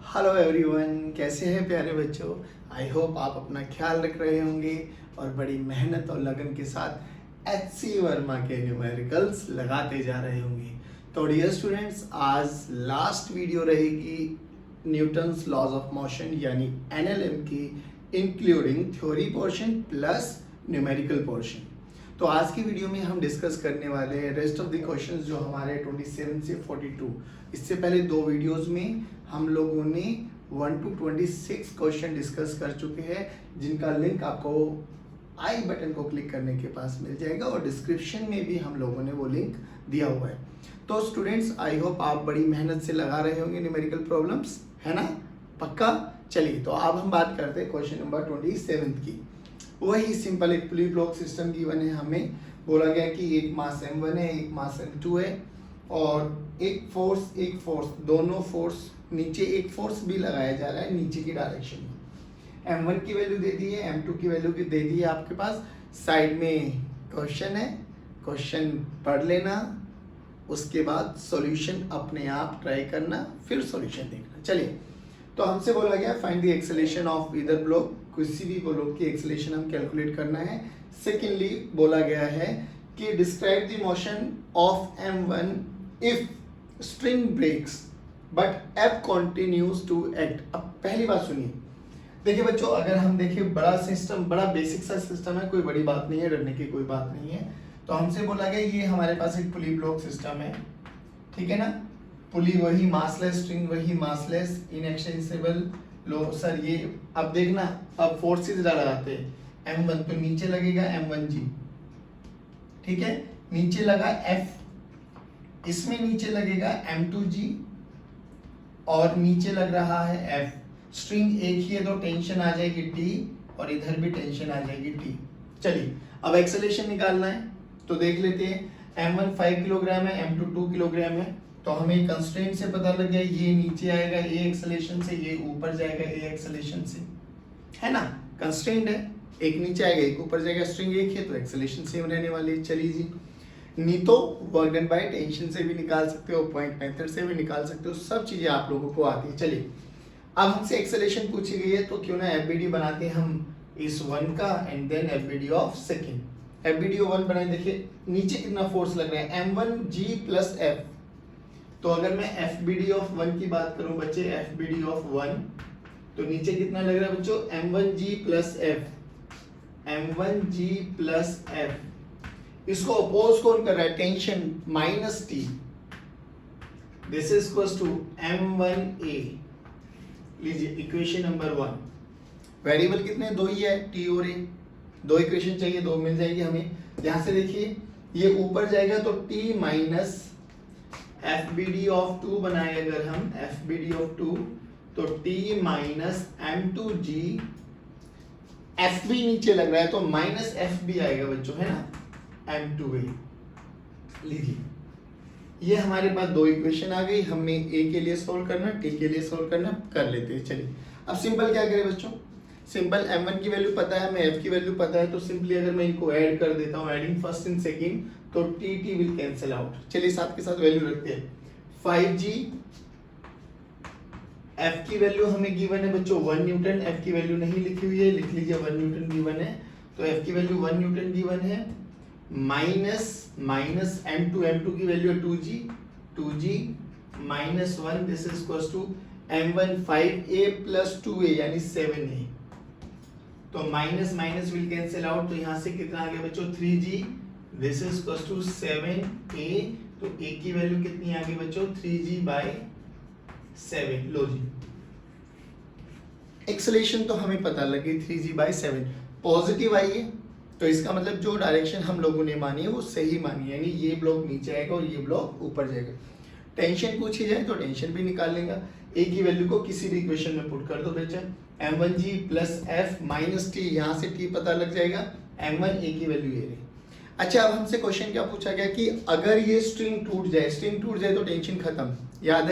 Hello everyone, कैसे हैं प्यारे बच्चों। आई होप आप अपना ख्याल रख रहे होंगे और बड़ी मेहनत और लगन के साथ HC वर्मा के न्यूमेरिकल्स लगाते जा रहे होंगे। तो डियर स्टूडेंट्स, आज लास्ट वीडियो रहेगी न्यूटन्स लॉज ऑफ मोशन यानी NLM की, including theory portion plus numerical portion. तो आज की वीडियो में हम डिस्कस करने वाले हैं रेस्ट ऑफ द क्वेश्चंस जो हमारे 27 से 42। इससे पहले दो वीडियोस में हम लोगों ने 1 to 26 क्वेश्चन डिस्कस कर चुके हैं, जिनका लिंक आपको आई बटन को क्लिक करने के पास मिल जाएगा और डिस्क्रिप्शन में भी हम लोगों ने वो लिंक दिया हुआ है। तो स्टूडेंट्स, आई होप आप बड़ी मेहनत से लगा रहे होंगे न्यूमेरिकल प्रॉब्लम्स, है ना? पक्का? चलिए, तो अब हम बात करते हैं क्वेश्चन नंबर 27 की। वही सिंपल एक पुली ब्लॉक सिस्टम गिवन है। हमें बोला गया कि एक मास m1 है, एक मास m2 है और एक फोर्स दोनों फोर्स, नीचे एक फोर्स भी लगाया जा रहा है नीचे की डायरेक्शन में। m1 की वैल्यू दे दी है, m2 की वैल्यू दे दी है आपके पास। साइड में क्वेश्चन है, क्वेश्चन पढ़ लेना, उसके बाद सॉल्यूशन अपने आप ट्राई करना, फिर सॉल्यूशन देखना। चलिए, तो हमसे बोला गया find the acceleration of either block, किसी भी ब्लॉक की एक्सेलरेशन हम कैलकुलेट करना है। सेकेंडली बोला गया है कि describe the motion of m1 if string breaks but f continues to act. अब पहली बात सुनिए, देखिए बच्चों, अगर हम देखें बड़ा सिस्टम, बड़ा बेसिक सा सिस्टम है, कोई बड़ी बात नहीं है, डरने की कोई बात नहीं है। तो हमसे बोला गया ये हमारे पास एक पुली ब्लॉक सिस्टम है, ठीक है ना? पुली वही मासलेस, स्ट्रिंग वही मासलेस, इनएक्सटेंसिबल लो सर। ये अब देखना, अब फोर्सेस लगाते हैं। m1 तो नीचे लगेगा m1g, ठीक है, नीचे लगा f, इसमें नीचे लगेगा m2g और नीचे लग रहा है f। स्ट्रिंग एक ही है तो टेंशन आ जाएगी t और इधर भी टेंशन आ जाएगी t। चलिए, अब एक्सेलरेशन निकालना है तो देख लेते हैं। m1 5 किलोग्राम है, m2 2 किलोग्राम है, तो हमें कंस्ट्रेंट से पता लग गया ये नीचे आएगा a एक्सेलरेशन से, ये ऊपर जाएगा a एक्सेलरेशन से, है ना? कंस्ट्रेंट है, एक नीचे आएगा एक ऊपर जाएगा, स्ट्रिंग एक है तो एक्सेलरेशन सेम रहने वाली है। चलिए जी, नहीं तो वर्क डन बाय टेंशन से भी निकाल सकते हो, पॉइंट मेथड से भी निकाल सकते हो, सब चीजें आप लोगों को आती है। चलिए, अब हमसे एक्सेलरेशन पूछी गई है तो क्यों ना FBD बनाते हैं हम इस 1 का and then FBD of second. FBD of 1 बनाए, देखिए नीचे कितना फोर्स लग रहा है m1g प्लस f। तो अगर मैं FBD ऑफ 1 की बात करूं बच्चे, FBD ऑफ 1 तो नीचे कितना लग रहा है बच्चों? m1g plus f, m1g plus f। इसको अपोज कौन कर रहा है? Tension minus t। This is equals to m1a। लीजिए इक्वेशन नंबर 1। वेरिएबल कितने? दो ही है, t और a। दो इक्वेशन चाहिए, दो मिल जाएगी हमें। यहां से देखिए, ये ऊपर जाएगा तो t माइनस FBD ऑफ 2 बनाए अगर हम FBD ऑफ 2 तो t माइनस m2g, f भी नीचे लग रहा है तो माइनस f भी आएगा बच्चों, है ना? m2a। लीजिए, ये हमारे पास दो इक्वेशन आ गई। हमें a के लिए सोल्व करना, t के लिए सोल्व करना, कर लेते हैं। चलिए, अब सिंपल क्या करें बच्चों? सिंपल m1 की वैल्यू पता है, हमें f की वैल्यू पता है, तो सिंपली अगर मैं इनको ऐड कर देता हूँ, एडिंग फर्स्ट एंड सेकंड, तो t विल कैंसिल आउट। चलिए, साथ के साथ वैल्यू रखते हैं। 5g, f की वैल्यू हमें गिवन है बच्चों 1 न्यूटन, f की वैल्यू नहीं लिखी हुई है, लिख लीजिए 1 न्यूटन गिवन है, तो f की वैल्यू 1 न्यूटन गिवन है, माइनस m2 की वैल्यू है 2g minus 1, this is equals to m1 5a plus 2a यानी 7a। तो minus minus will cancel out, तो यहां से कितना आ गया बच्चों? 3g, this is equals to 7a। तो a की वैल्यू कितनी आ गई बच्चों? 3g bye 7। लो जी, एक्सेलरेशन तो हमें पता लगी 3g बाय 7, पॉजिटिव आई है, तो इसका मतलब जो डायरेक्शन हम लोगों ने मानी है वो सही मानी है, यानी ये ब्लॉक नीचे आएगा और ये ब्लॉक ऊपर जाएगा। टेंशन पूछी जाए तो टेंशन भी निकाल लेगा। a की वैल्यू को किसी भी इक्वेशन में पुट कर दो बेटा, m1g plus f minus t, यहाँ से t पता लग जाएगा, m1 a की वैल्यू ये रही। अच्छा, अब हमसे क्वेश्चन क्या पूछा गया कि अगर ये स्ट्रिंग टूट जाए तो टेंशन खत्म। याद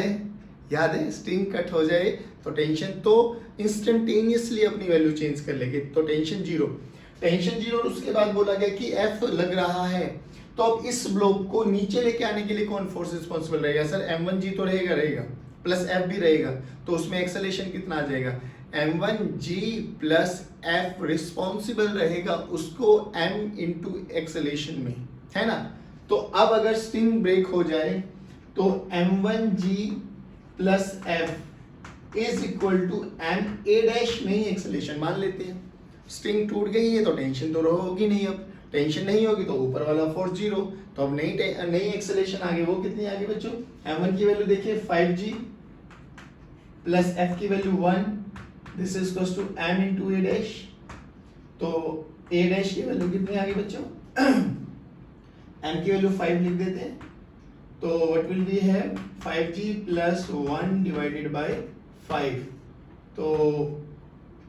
है, स्ट्रिंग कट हो जाए तो टेंशन तो इंस्टेंटेनियसली अपनी वैल्यू चेंज कर लेगी, तो टेंशन जीरो। और उसके बाद बोला गया कि f लग रहा है, तो अब इस ब्लॉक को नीचे लेके आने के लिए कौन फोर्स रिस्पॉन्सिबल रहेगा? सर m1g तो रहेगा, प्लस एफ भी रहेगा, तो उसमें एक्सेलेरेशन कितना आ जाएगा, m1g प्लस एफ रिस्पॉन्सिबल रहेगा उसको m इंटू एक्सेलेरेशन में, है ना। तो अब अगर स्ट्रिंग ब्रेक हो जाए तो m1g plus F is equal to M A dash में ही एक्सेलेरेशन मान लेते हैं। स्ट्रिंग टूट गई है तो टेंशन तो होगी नहीं, अब टेंशन नहीं होगी तो ऊपर वाला फोर्स जीरो, तो अब नई एक्सेलेरेशन आ गई, वो कितनी आ गई बच्चों, m1 की वैल्यू देखिए 5g प्लस f की value 1, this is equals to m into a dash, तो a डैश की वैल्यू कितनी आ गई बच्चों m की वैल्यू 5 लिख देते हैं, तो व्हाट विल बी है 5g प्लस 1 डिवाइडेड बाय 5, तो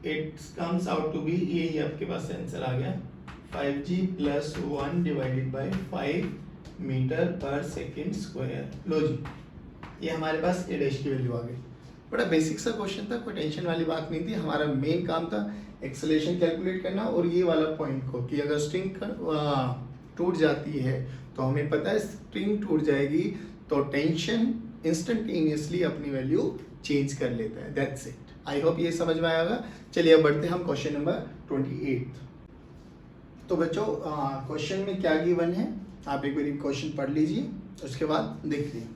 it comes out to be, यही आपके पास आंसर आ गया 5g plus 1 divided by 5 metre पर सेकेंड स्क्वायर। लो जी, ये हमारे पास ए डैश की वैल्यू आ गई। बड़ा बेसिक सा क्वेश्चन था, कोई टेंशन वाली बात नहीं थी। हमारा मेन काम था एक्सेलरेशन कैलकुलेट करना और ये वाला पॉइंट को कि अगर स्ट्रिंग टूट जाती है तो हमें पता है स्ट्रिंग टूट जाएगी तो टेंशन इंस्टेंटेनियसली अपनी वैल्यू चेंज कर लेता है। That's it. आई होप ये समझ में आएगा। चलिए अब बढ़ते हैं हम क्वेश्चन नंबर 28। तो बच्चों क्वेश्चन में क्या गिवन है आप एक बार क्वेश्चन पढ़ लीजिए, उसके बाद देखिए।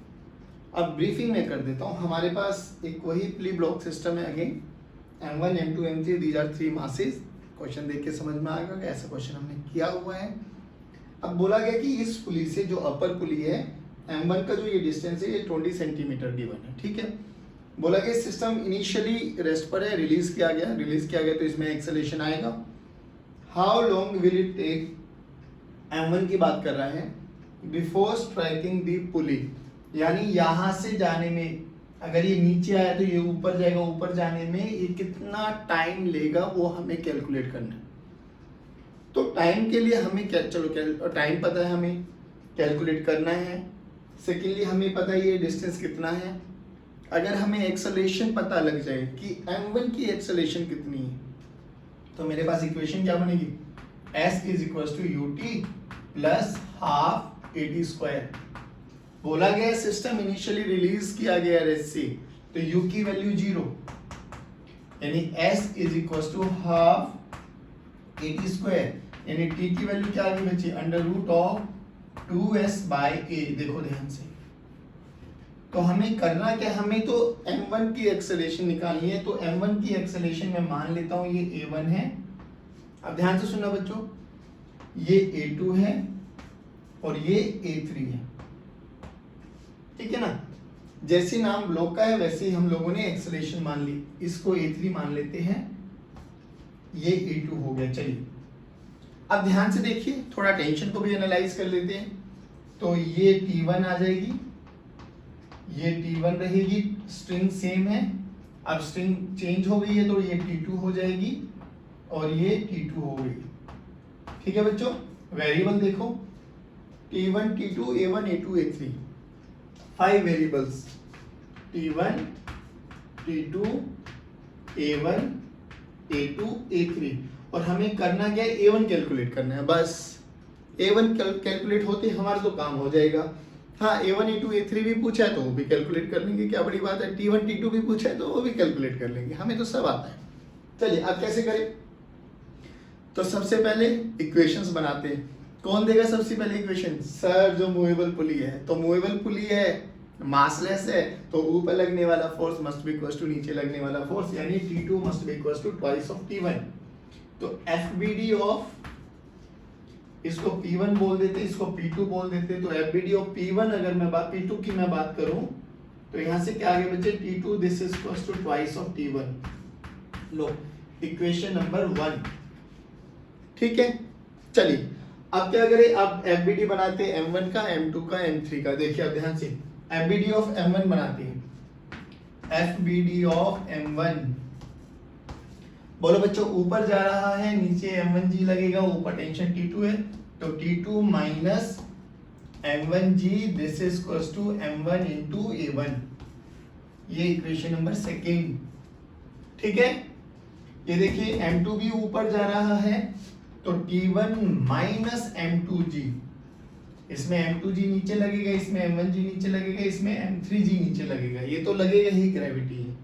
अब ब्रीफिंग में कर देता हूँ। हमारे पास एक वही पुली ब्लॉक सिस्टम है, again m1 m2 m3 these are 3 masses. Question देख के समझ में आएगा कि ऐसा क्वेश्चन हमने किया हुआ है। अब बोला गया कि इस पुली से जो अपर पुली है m1 का जो ये डिस्टेंस है ये 20 सेंटीमीटर गिवन है, ठीक है। बोला गया सिस्टम इनिशियली रेस्ट पर है, रिलीज किया गया तो इसमें एक्सेलरेशन आएगा। How long will it take, m1 की बात कर रहा है, बिफोर स्ट्राइकिंग दी पुली, यानी यहां से जाने में, अगर ये नीचे आया तो ये ऊपर जाएगा, ऊपर जाने में ये कितना टाइम लेगा वो हमें कैलकुलेट करना है। तो टाइम के लिए हमें टाइम पता है, हमें कैलकुलेट करना है। सेकेंडली हमें पता है ये डिस्टेंस कितना है। अगर हमें एक्सेलरेशन पता लग जाए कि m1 की एक्सेलरेशन कितनी है तो मेरे पास इक्वेशन क्या बनेगी, s is equal to ut plus half at square. बोला गया सिस्टम इनिशियली रिलीज किया गया रेस्ट से, तो u की वैल्यू 0, यानी s is equal to half at square, यानी t की वैल्यू क्या आ गई बच्चे, under root of 2s by a। देखो ध्यान से, तो हमें करना क्या, हमें तो m1 की एक्सेलरेशन निकालनी है। तो m1 की एक्सेलरेशन में मान लेता हूं ये a1 है। अब ध्यान से सुनना बच्चों, ये a2 है और ये a3 है, ठीक है ना। जैसे नाम ब्लॉक का है वैसे ही हम लोगों ने एक्सेलरेशन मान ली, इसको a3 मान लेते हैं, ये a2 हो गया। चलिए अब ध्यान से देखिए, थोड़ा टेंशन को भी एनालाइज कर लेते हैं। तो ये t1 आ जाएगी, ये t1 रहेगी, स्ट्रिंग सेम है। अब स्ट्रिंग चेंज हो गई है तो ये t2 हो जाएगी और ये t2 हो गई, ठीक है बच्चों। वेरिएबल देखो, t1 t2 a1 a2 a3, 5 variables, t1 t2 a1 a2 a3, और हमें करना क्या है, a1 कैलकुलेट करना है। बस a1 कैलकुलेट होते हमारा तो काम हो जाएगा। हाँ, a1 a2 a3 भी पूछा है तो वो भी कैलकुलेट कर लेंगे, क्या बड़ी बात है। t1 t2 भी पूछा है तो वो भी कैलकुलेट कर लेंगे, हमें तो सब आता है। चलिए अब कैसे करें, तो सबसे पहले इक्वेशंस बनाते हैं। कौन देगा सबसे पहले इक्वेशन, सर जो मूवेबल पुली है। तो मूवेबल पुली है, मासलेस है, तो ऊपर लगने वाला force must be equal to नीचे लगने वाला फोर्स, यानी t2 must be equal to twice of t1। तो FBD ऑफ, इसको P1 बोल देते, इसको P2 बोल देते, तो FBD ऑफ P1 अगर मैं P2 की मैं बात करूं तो यहां से क्या आगे बचे, T2 this is equal to twice of T1। लो इक्वेशन नंबर 1, ठीक है। चलिए अब क्या करें, अब FBD बनाते हैं M1 का, M2 का, M3 का। देखिए अब ध्यान से, FBD ऑफ M1 बनाते हैं, FBD ऑफ M1, बोलो बच्चों, ऊपर जा रहा है नीचे m1g लगेगा, ऊपर टेंशन t2 है, तो t2 minus m1g this is equals to m1 into a1। ये इक्वेशन नंबर 2, ठीक है। ये देखिए m2 भी ऊपर जा रहा है, तो t1 माइनस m2g इसमें m2g नीचे लगेगा, इसमें m1g नीचे लगेगा, इसमें m3g नीचे लगेगा, ये तो लगेगा ही, ग्रेविटी है।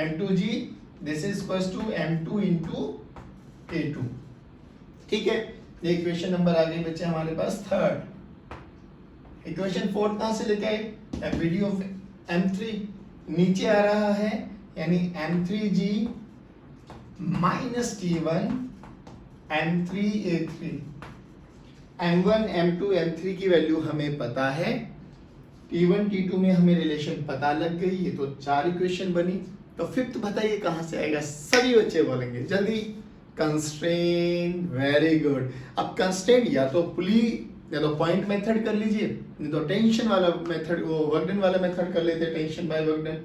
m2g this is equals to m2 into a2, ठीक है। ये इक्वेशन नंबर आ गई बच्चे हमारे पास थर्ड। इक्वेशन फोर्थ कहां से लेके आए, एफबीडी ऑफ m3 नीचे आ रहा है, यानी m3g minus t1 m3a3, m1 m2 m3 की वैल्यू हमें पता है, t1 t2 में हमें रिलेशन पता लग गई, ये तो 4 इक्वेशन बनी। तो फिफ्थ बताइए कहां से आएगा, सभी बच्चे बोलेंगे जल्दी, कंस्ट्रेंट, वेरी गुड। अब कंस्ट्रेंट या तो पुली या तो पॉइंट मेथड कर लीजिए, नहीं तो टेंशन वाला मेथड, वो वर्क डन वाला मेथड कर लेते, टेंशन बाय वर्क डन।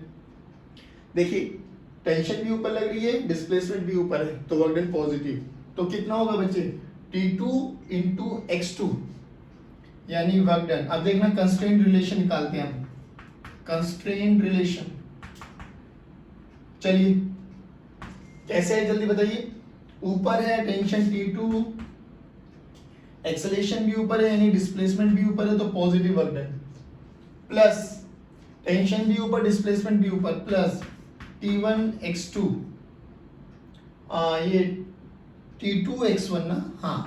देखिए टेंशन भी ऊपर लग रही है, डिस्प्लेसमेंट भी ऊपर है, तो वर्क डन पॉजिटिव, तो कितना होगा बच्चे, T2 इंटू x2 यानी वर्क डन। अब देखना कंस्ट्रेंट रिलेशन निकालते हैं हम, कंस्ट्रेंट रिलेशन, चलिए कैसे है जल्दी बताइए। ऊपर है टेंशन T2, एक्सेलेरेशन भी ऊपर है यानी डिस्प्लेसमेंट भी ऊपर है, तो positive work done, plus tension भी ऊपर डिस्प्लेसमेंट भी ऊपर, प्लस T1 x2 ये T2 x1 ना, हाँ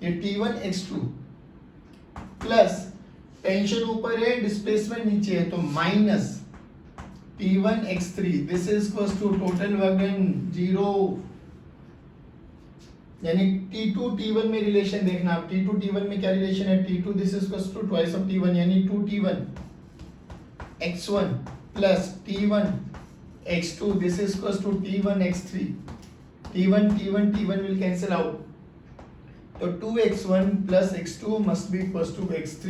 ये T1 x2 प्लस टेंशन ऊपर है डिस्प्लेसमेंट नीचे है, तो minus T1 x3, this is equals to total work done 0, यानी T2 T1 में रिलेशन देखना आप, T2 T1 में क्या रिलेशन है, T2 this is equals to twice of T1 यानी 2T1 x1 plus T1 x2 this is equals to T1 x3, T1 will cancel out, तो 2x1 plus x2 must be equals to x3,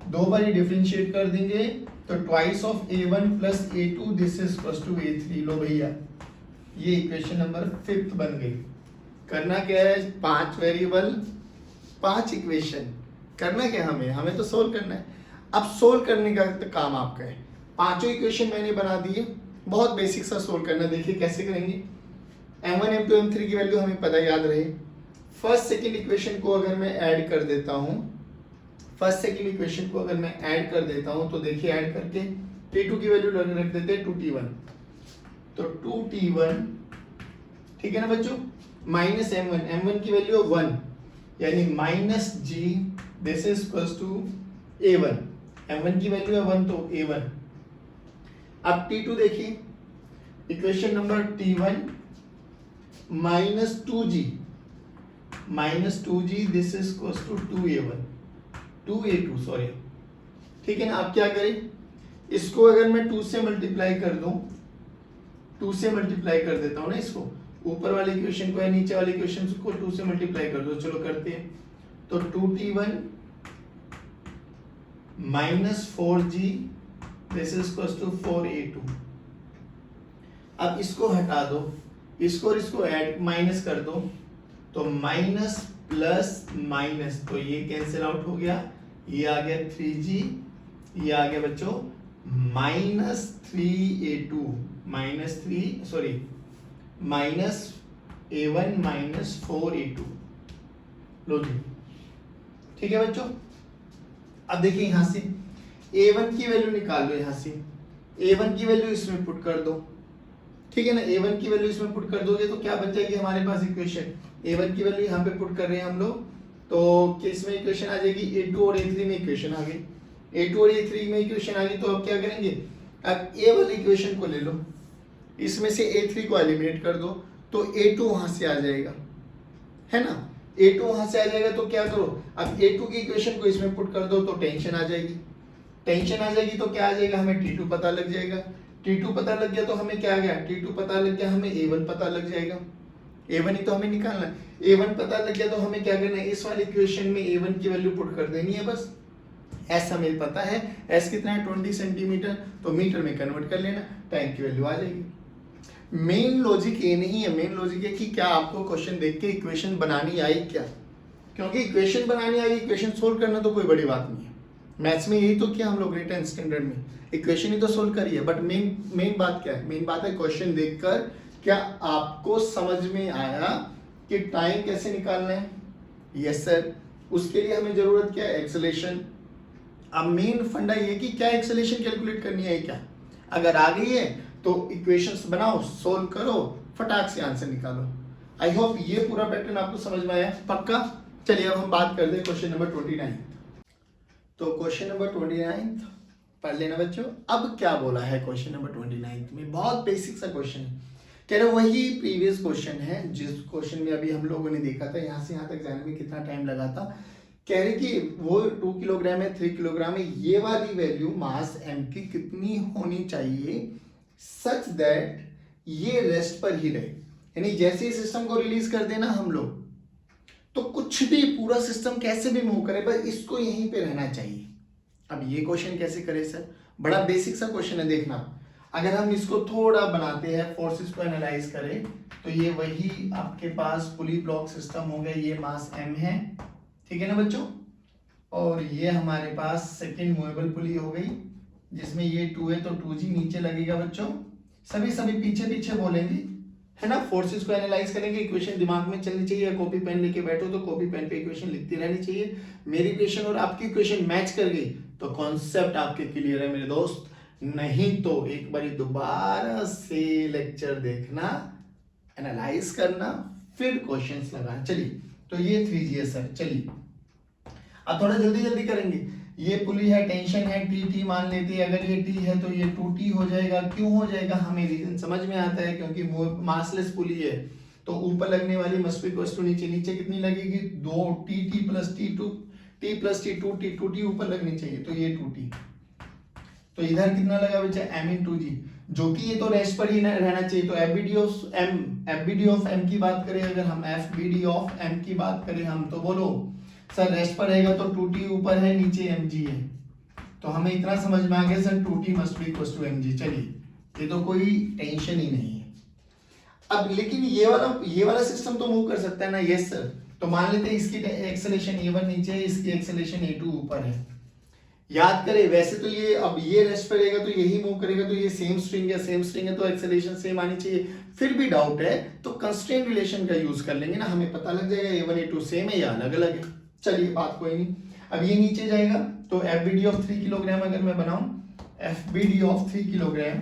दो बार differentiate कर देंगे तो twice of a1 plus a2 this is equals to a3। लो भैया ये equation number fifth बन गई। करना क्या है, 5 वेरिएबल 5 इक्वेशन, करना क्या हमें तो सोल्व करना है। अब सोल्व करने का तो काम आपका है, पांचों इक्वेशन मैंने बना दिए, बहुत बेसिक सा सोल्व करना। देखिए कैसे करेंगे, m1 m2 m3 की वैल्यू हमें पता याद रहे, फर्स्ट सेकंड इक्वेशन को अगर मैं ऐड कर देता हूं, फर्स्ट सेकंड इक्वेशन को अगर मैं ऐड कर देता हूं तो देखिए ऐड करके T2 की वैल्यू रख देते हैं 2T1, तो 2T1 ठीक है ना बच्चों, माइनस m1 की वैल्यू 1 यानी minus g this is equals to a1, m1 की वैल्यू है 1 तो a1। अब T2 देखिए, equation number T1 minus 2g this is equals to 2a2 sorry, ठीक है ना। अब क्या करें, इसको अगर मैं 2 से मल्टीप्लाई कर दूं, 2 से मल्टीप्लाई कर देता हूं ना इसको, ऊपर वाले इक्वेशन को या नीचे वाले इक्वेशन को 2 से मल्टीप्लाई कर दो, चलो करते हैं। तो 2T1 minus 4g this is equals to 4a2। अब इसको हटा दो, इसको और इसको ऐड माइनस कर दो, तो माइनस प्लस माइनस, तो ये कैंसिल आउट हो गया, ये आ गया 3g, ये आ गया बच्चों minus 3a2 minus a1 minus 4a2। लो जी ठीक है बच्चों। अब देखिए यहां से a1 की वैल्यू निकाल लो, यहां से a1 की वैल्यू इसमें पुट कर दो, ठीक है ना। a1 की वैल्यू इसमें पुट कर दोगे तो क्या बच जाएगी हमारे पास इक्वेशन, a1 की वैल्यू यहाँ पे पुट कर रहे हैं हम लोग, तो इसमें इक्वेशन आ जाएगी a2 और a3 में इक्वेशन आ गई, a2 और a3 में इक्वेशन आ गई। तो अब क्या करेंगे, अब a वाली इक्वेशन को ले लो, इसमें से a3 को एलिमिनेट कर दो, तो a2 वहां से आ जाएगा, है ना। a2 वहां से आ जाएगा तो क्या करो, अब a2 की इक्वेशन को इसमें पुट कर दो तो टेंशन आ जाएगी, टेंशन आ जाएगी तो क्या आ जाएगा, हमें T2 पता लग जाएगा, T2 पता लग गया तो हमें क्या आ गया, T2 पता लग गया, हमें A1 पता लग जाएगा, A1 ही तो हमें निकालना है। A1 पता लग गया तो हमें क्या करना है, इस वाली इक्वेशन में A1 की वैल्यू पुट कर देनी है बस। S हमें पता है, S कितना है 20 सेंटीमीटर, तो मीटर में कन्वर्ट कर लेना, टाइम की वैल्यू आ जाएगी। मेन लॉजिक ये नहीं है, मेन लॉजिक है कि क्या आपको क्वेश्चन देख के इक्वेशन बनानी आई क्या, क्योंकि इक्वेशन बनानी आई, इक्वेशन सोल्व करना तो कोई बड़ी बात नहीं है। मैथ्स में यही तो किया हम लोग रिटन स्टैंडर्ड में, इक्वेशन ही तो सोल्व करी है। बट मेन बात क्या है, मेन बात है क्वेश्चन देखकर क्या आपको समझ में आया कि टाइम कैसे निकालना है। यस सर, उसके लिए हमें जरूरत क्या है, एक्सेलरेशन, अब मेन फंडा ये कि क्या एक्सेलेरेशन कैलकुलेट करनी है क्या, अगर आ गई है तो इक्वेशंस बनाओ, सोल्व करो, फटाक से आंसर निकालो। आई होप ये पूरा पैटर्न आपको समझ में आया, पक्का। चलिए अब हम बात करते हैं क्वेश्चन नंबर 29। तो क्वेश्चन नंबर 29 पढ़ लेना बच्चों। अब क्या बोला है क्वेश्चन नंबर 29 में, बहुत बेसिक सा क्वेश्चन है। कह रहे वही प्रीवियस क्वेश्चन है जिस क्वेश्चन में अभी हम लोगों ने देखा था, यहाँ से यहाँ तक जाने में कितना टाइम लगा था। कह रहे कि वो 2 किलोग्राम है, 3 किलोग्राम है, ये वाली वैल्यू मास m की कितनी होनी चाहिए सच दैट ये रेस्ट पर ही रहे। यानी जैसे ही सिस्टम को रिलीज कर देना हम लोग, तो कुछ भी पूरा सिस्टम कैसे भी मूव करे पर इसको यहीं पे रहना चाहिए। अब ये क्वेश्चन कैसे करें सर, बड़ा बेसिक सा क्वेश्चन है। देखना, अगर हम इसको थोड़ा बनाते हैं, फोर्सेस को एनालाइज करें, तो ये वही आपके पास पुली ब्लॉक सिस्टम हो गया। ये मास m है, ठीक है ना बच्चों, और ये हमारे पास सेकंड मूवेबल पुली हो गई जिसमें ये 2 है तो 2g नीचे लगेगा बच्चों। सभी पीछे पीछे बोलेंगे, है ना। फोर्सेस को एनालाइज करेंगे, इक्वेशन दिमाग में चलनी चाहिए। कॉपी पेन लेके बैठो तो कॉपी पेन पे इक्वेशन लिखती रहनी चाहिए। मेरी इक्वेशन और आपकी इक्वेशन मैच कर गई तो कॉन्सेप्ट आपके क्लियर है मेरे दोस्त। नहीं तो एक बार दोबारा से लेक्चर देखना, एनालाइज करना, फिर क्वेश्चंस लगाना। चलिए, तो ये 3g है सर। चलिए अब थोड़ा जल्दी करेंगे। ये पुली है, टेंशन है, टी मान लेते हैं। अगर ये टी है तो ये 2t हो जाएगा। क्यों हो जाएगा हमें रीजन समझ में आता है, क्योंकि मासलेस पुली है तो ऊपर लगने वाली मस्ट बी इक्वल्स टू नीचे कितनी लगेगी 2t plus t2 t plus t 2t ऊपर लगनी चाहिए तो ये 2t। तो इधर कितना लगा बच्चा m इन 2g, जो कि ये तो रेस्ट पर ही रहना चाहिए। तो fbd ऑफ m की बात करें, अगर हम fbd ऑफ m की बात करें हम, तो बोलो सर रेस्ट पर रहेगा तो 2t ऊपर है, नीचे mg है। तो हमें इतना समझ में आ गया sir 2t must be equals to mg। चलिए, ये तो कोई टेंशन ही नहीं है। अब लेकिन ये वाला सिस्टम तो मूव कर सकता है ना। Yes sir. तो मान लेते हैं इसकी एक्सेलेरेशन a1 नीचे है, इसकी एक्सेलेरेशन a2 ऊपर है। याद करें वैसे तो ये अब ये रेस्ट पर रहेगा तो यही मूव करेगा, तो ये सेम स्ट्रिंग है तो एक्सेलेरेशन सेम आनी चाहिए। फिर भी डाउट है तो कंस्ट्रेंट रिलेशन का यूज कर लेंगे ना, हमें पता लग जाएगा a1 a2 सेम है या अलग अलग है। चलिए बात कोई नहीं। अब ये नीचे जाएगा तो fbd ऑफ 3 किलोग्राम अगर मैं बनाऊं, fbd ऑफ 3 किलोग्राम,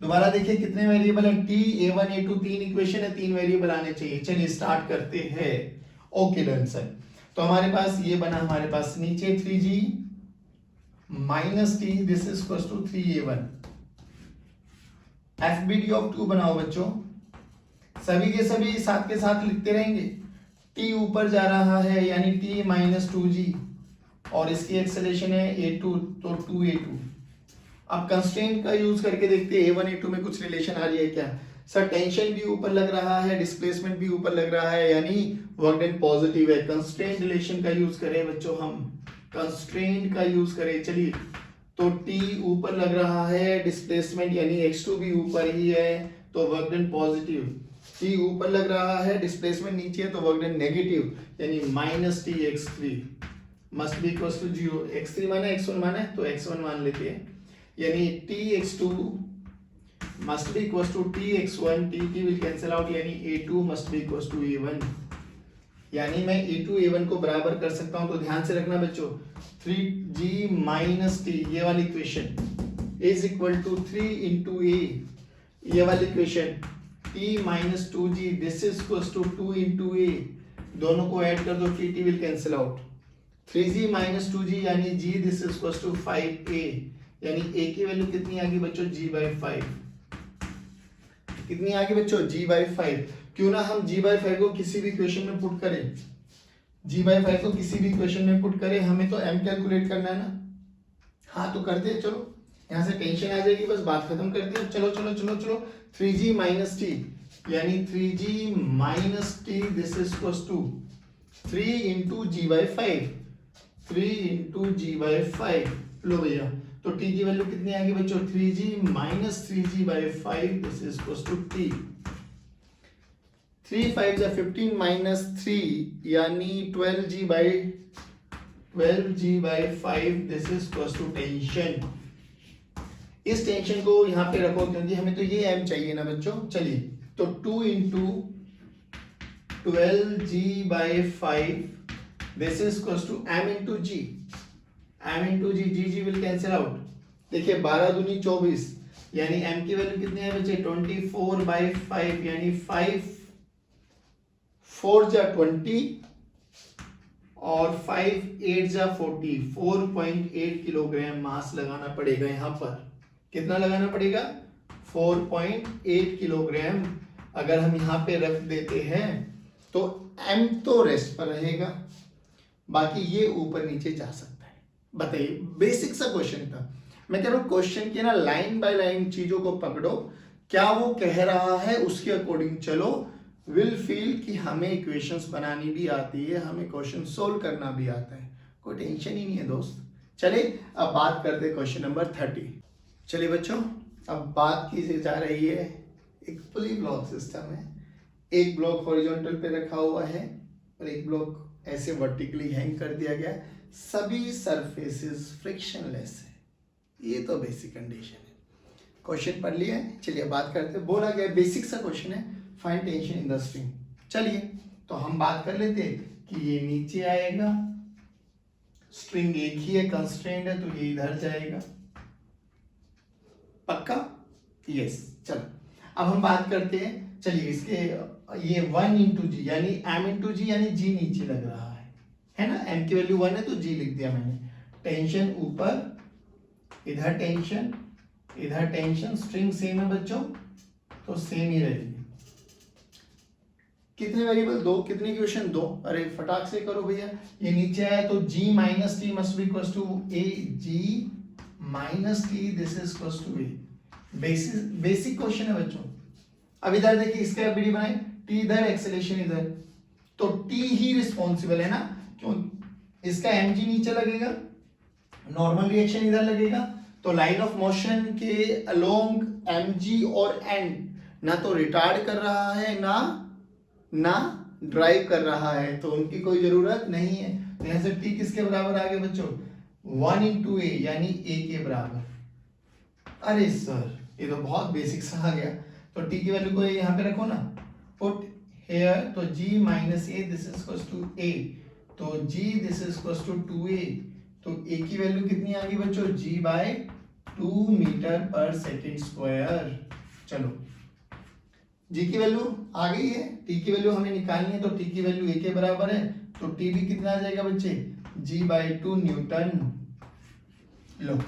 दोबारा देखिए कितने वेरिएबल है, t a1 a2 तीन इक्वेशन है, 3 वेरिएबल आने चाहिए। चलिए स्टार्ट करते हैं। Okay done sir. तो हमारे पास ये बना, हमारे पास नीचे 3g minus t this is equal to 3a1। fbd of 2 बनाओ बच्चों, सभी के सभी साथ के साथ लिखते रहेंगे। t ऊपर जा रहा है यानी t माइनस 2g, और इसकी एक्सेलेरेशन है a2 तो 2a2। अब कंस्ट्रेंट का यूज करके देखते हैं a1 a2 में कुछ रिलेशन आ रही है क्या। सर टेंशन भी ऊपर लग रहा है, डिस्प्लेसमेंट भी ऊपर लग रहा है, यानी वर्क डन पॉजिटिव है। कंस्ट्रेंट रिलेशन का यूज करें बच्चों, हम कंस्ट्रेंट का यूज करें। चलिए, तो t ऊपर लग रहा है, डिस्प्लेसमेंट यानी x2 भी ऊपर ही है तो वर्क डन पॉजिटिव। t ऊपर लग रहा है, डिस्प्लेसमेंट नीचे है तो वर्क डन नेगेटिव, यानी minus t x3 must be equal to 0। x3 माना x1 माना है तो x1 मान लेते हैं, यानी t x2 must be equals to t x1, t will cancel out, यानी a2 must be equals to a1। यानी मैं a2 a1 को बराबर कर सकता हूं। तो ध्यान से रखना बच्चों, 3g minus t ये वाली equation is equal to 3 into a, ये वाली equation t minus 2g this is equals to 2 into a, दोनों को ऐड कर दो, t will cancel out। 3g minus 2g यानी g this is equals to 5a, यानी a की value कितनी आ गई बच्चों g/5। कितनी आ गई बच्चों g/5। क्यों ना हम g/5 को किसी भी इक्वेशन में पुट करें, g/5 को किसी भी इक्वेशन में पुट करें, हमें तो m कैलकुलेट करना है ना। हाँ तो करते हैं, चलो यहाँ से टेंशन आ जाएगी, बस बात खत्म करते हैं। चलो 3g माइनस t, यानी 3g minus t this is equals to 3 into g/5, 3 into g/5। लो भैया, तो t की वैल्यू कितनी आ गई बच्चों 3g minus 3g/5 this is equals to t। 3 5 जा 15 माइनस 3 यानी 12g/5 this is equals to tension. इस टेंशन को यहाँ पे रखो क्योंकि हमें तो ये m चाहिए ना बच्चों। चलिए, तो 2 into 12g/5 this is equals to m into g। m into G, ji will cancel out. देखिए 12 दूनी 24, यानी m की वैल्यू कितनी है बच्चे 24/5, यानी 5 4 जा 20 और 5 8 जा 40, 4.8 किलोग्राम मास लगाना पड़ेगा यहाँ पर। कितना लगाना पड़ेगा 4.8 किलोग्राम। अगर हम यहाँ पे रख देते हैं तो m तो रेस्ट पर रहेगा, बाकी ये ऊपर नीचे जा सकता है। बताइए, बेसिक सा क्वेश्चन था। मैं कह रहा हूँ क्वेश्चन की ना लाइन बाय लाइन चीजों को पकड़ो, क्या वो कह रहा है उसके अकॉर्डिंग चलो, विल फील कि हमें इक्वेशंस बनानी भी आती है, हमें क्वेश्चन सोल्व करना भी आता है, कोई टेंशन ही नहीं है दोस्त। चलिए अब बात करते हैं क्वेश्चन नंबर 30। चलिए बच्चों, अब बात की जा रही है, एक पुली ब्लॉक सिस्टम है, एक ब्लॉक हॉरिजॉन्टल पे रखा हुआ है और एक ब्लॉक ऐसे वर्टिकली हैंग कर दिया गया है, सभी सरफेसेस फ्रिक्शनलेस है। ये तो बेसिक कंडीशन है। क्वेश्चन पढ़ लिया है, चलिए बात करते हैं। बोला गया बेसिक सा क्वेश्चन है, find tension in the string. चलिए तो हम बात कर लेते हैं कि ये नीचे आएगा, स्ट्रिंग एक ही है, कंस्ट्रेंट है, तो ये इधर जाएगा। पक्का? यस। चलो अब हम बात करते हैं, चलिए इसके ये 1 इंटू जी, यानी m इंटू जी, यानी जी नीचे लग रहा है ना, m की वैल्यू 1 है तो g लिख दिया मैंने। टेंशन ऊपर, इधर टेंशन, इधर टेंशन, स्ट्रिंग सेम है बच्चों तो सेम ही रहेगी। कितने वेरिएबल? दो। कितने इक्वेशन? दो। अरे फटाक से करो भैया, ये नीचे आया तो g minus T must be equals to a, g minus T this is equals to a। Basic question है बच्चों। अब इधर देखिए, इसका एफबीडी बनाए, टी इधर, एक्सेलेरेशन इधर, तो टी ही रिस्पॉन्सिबल है ना, क्यों? इसका mg नीचे लगेगा, नॉर्मल रिएक्शन इधर लगेगा, तो लाइन ऑफ मोशन के अलोंग mg और n ना तो रिटार्ड कर रहा है ना ड्राइव कर रहा है, तो उनकी कोई जरूरत नहीं है। तो यहां से टी किसके बराबर आ गया बच्चों? 1 इंटू ए, यानी ए के बराबर। अरे सर ये तो बहुत बेसिक सा आ गया, तो टी की वैल्यू को यहाँ पे रखो ना, पुट हेयर, तो g minus A this is equals to a, तो g this is equals to 2a, तो a की वैल्यू कितनी आ गई बच्चों? g बाय 2 मीटर पर सेकेंड स्क्वायर। चलो g की वैल्यू आ गई है, t की वैल्यू हमें निकालनी है, तो t की वैल्यू a के बराबर है, तो t भी कितना आ जाएगा बच्चे? g by 2 newton. लो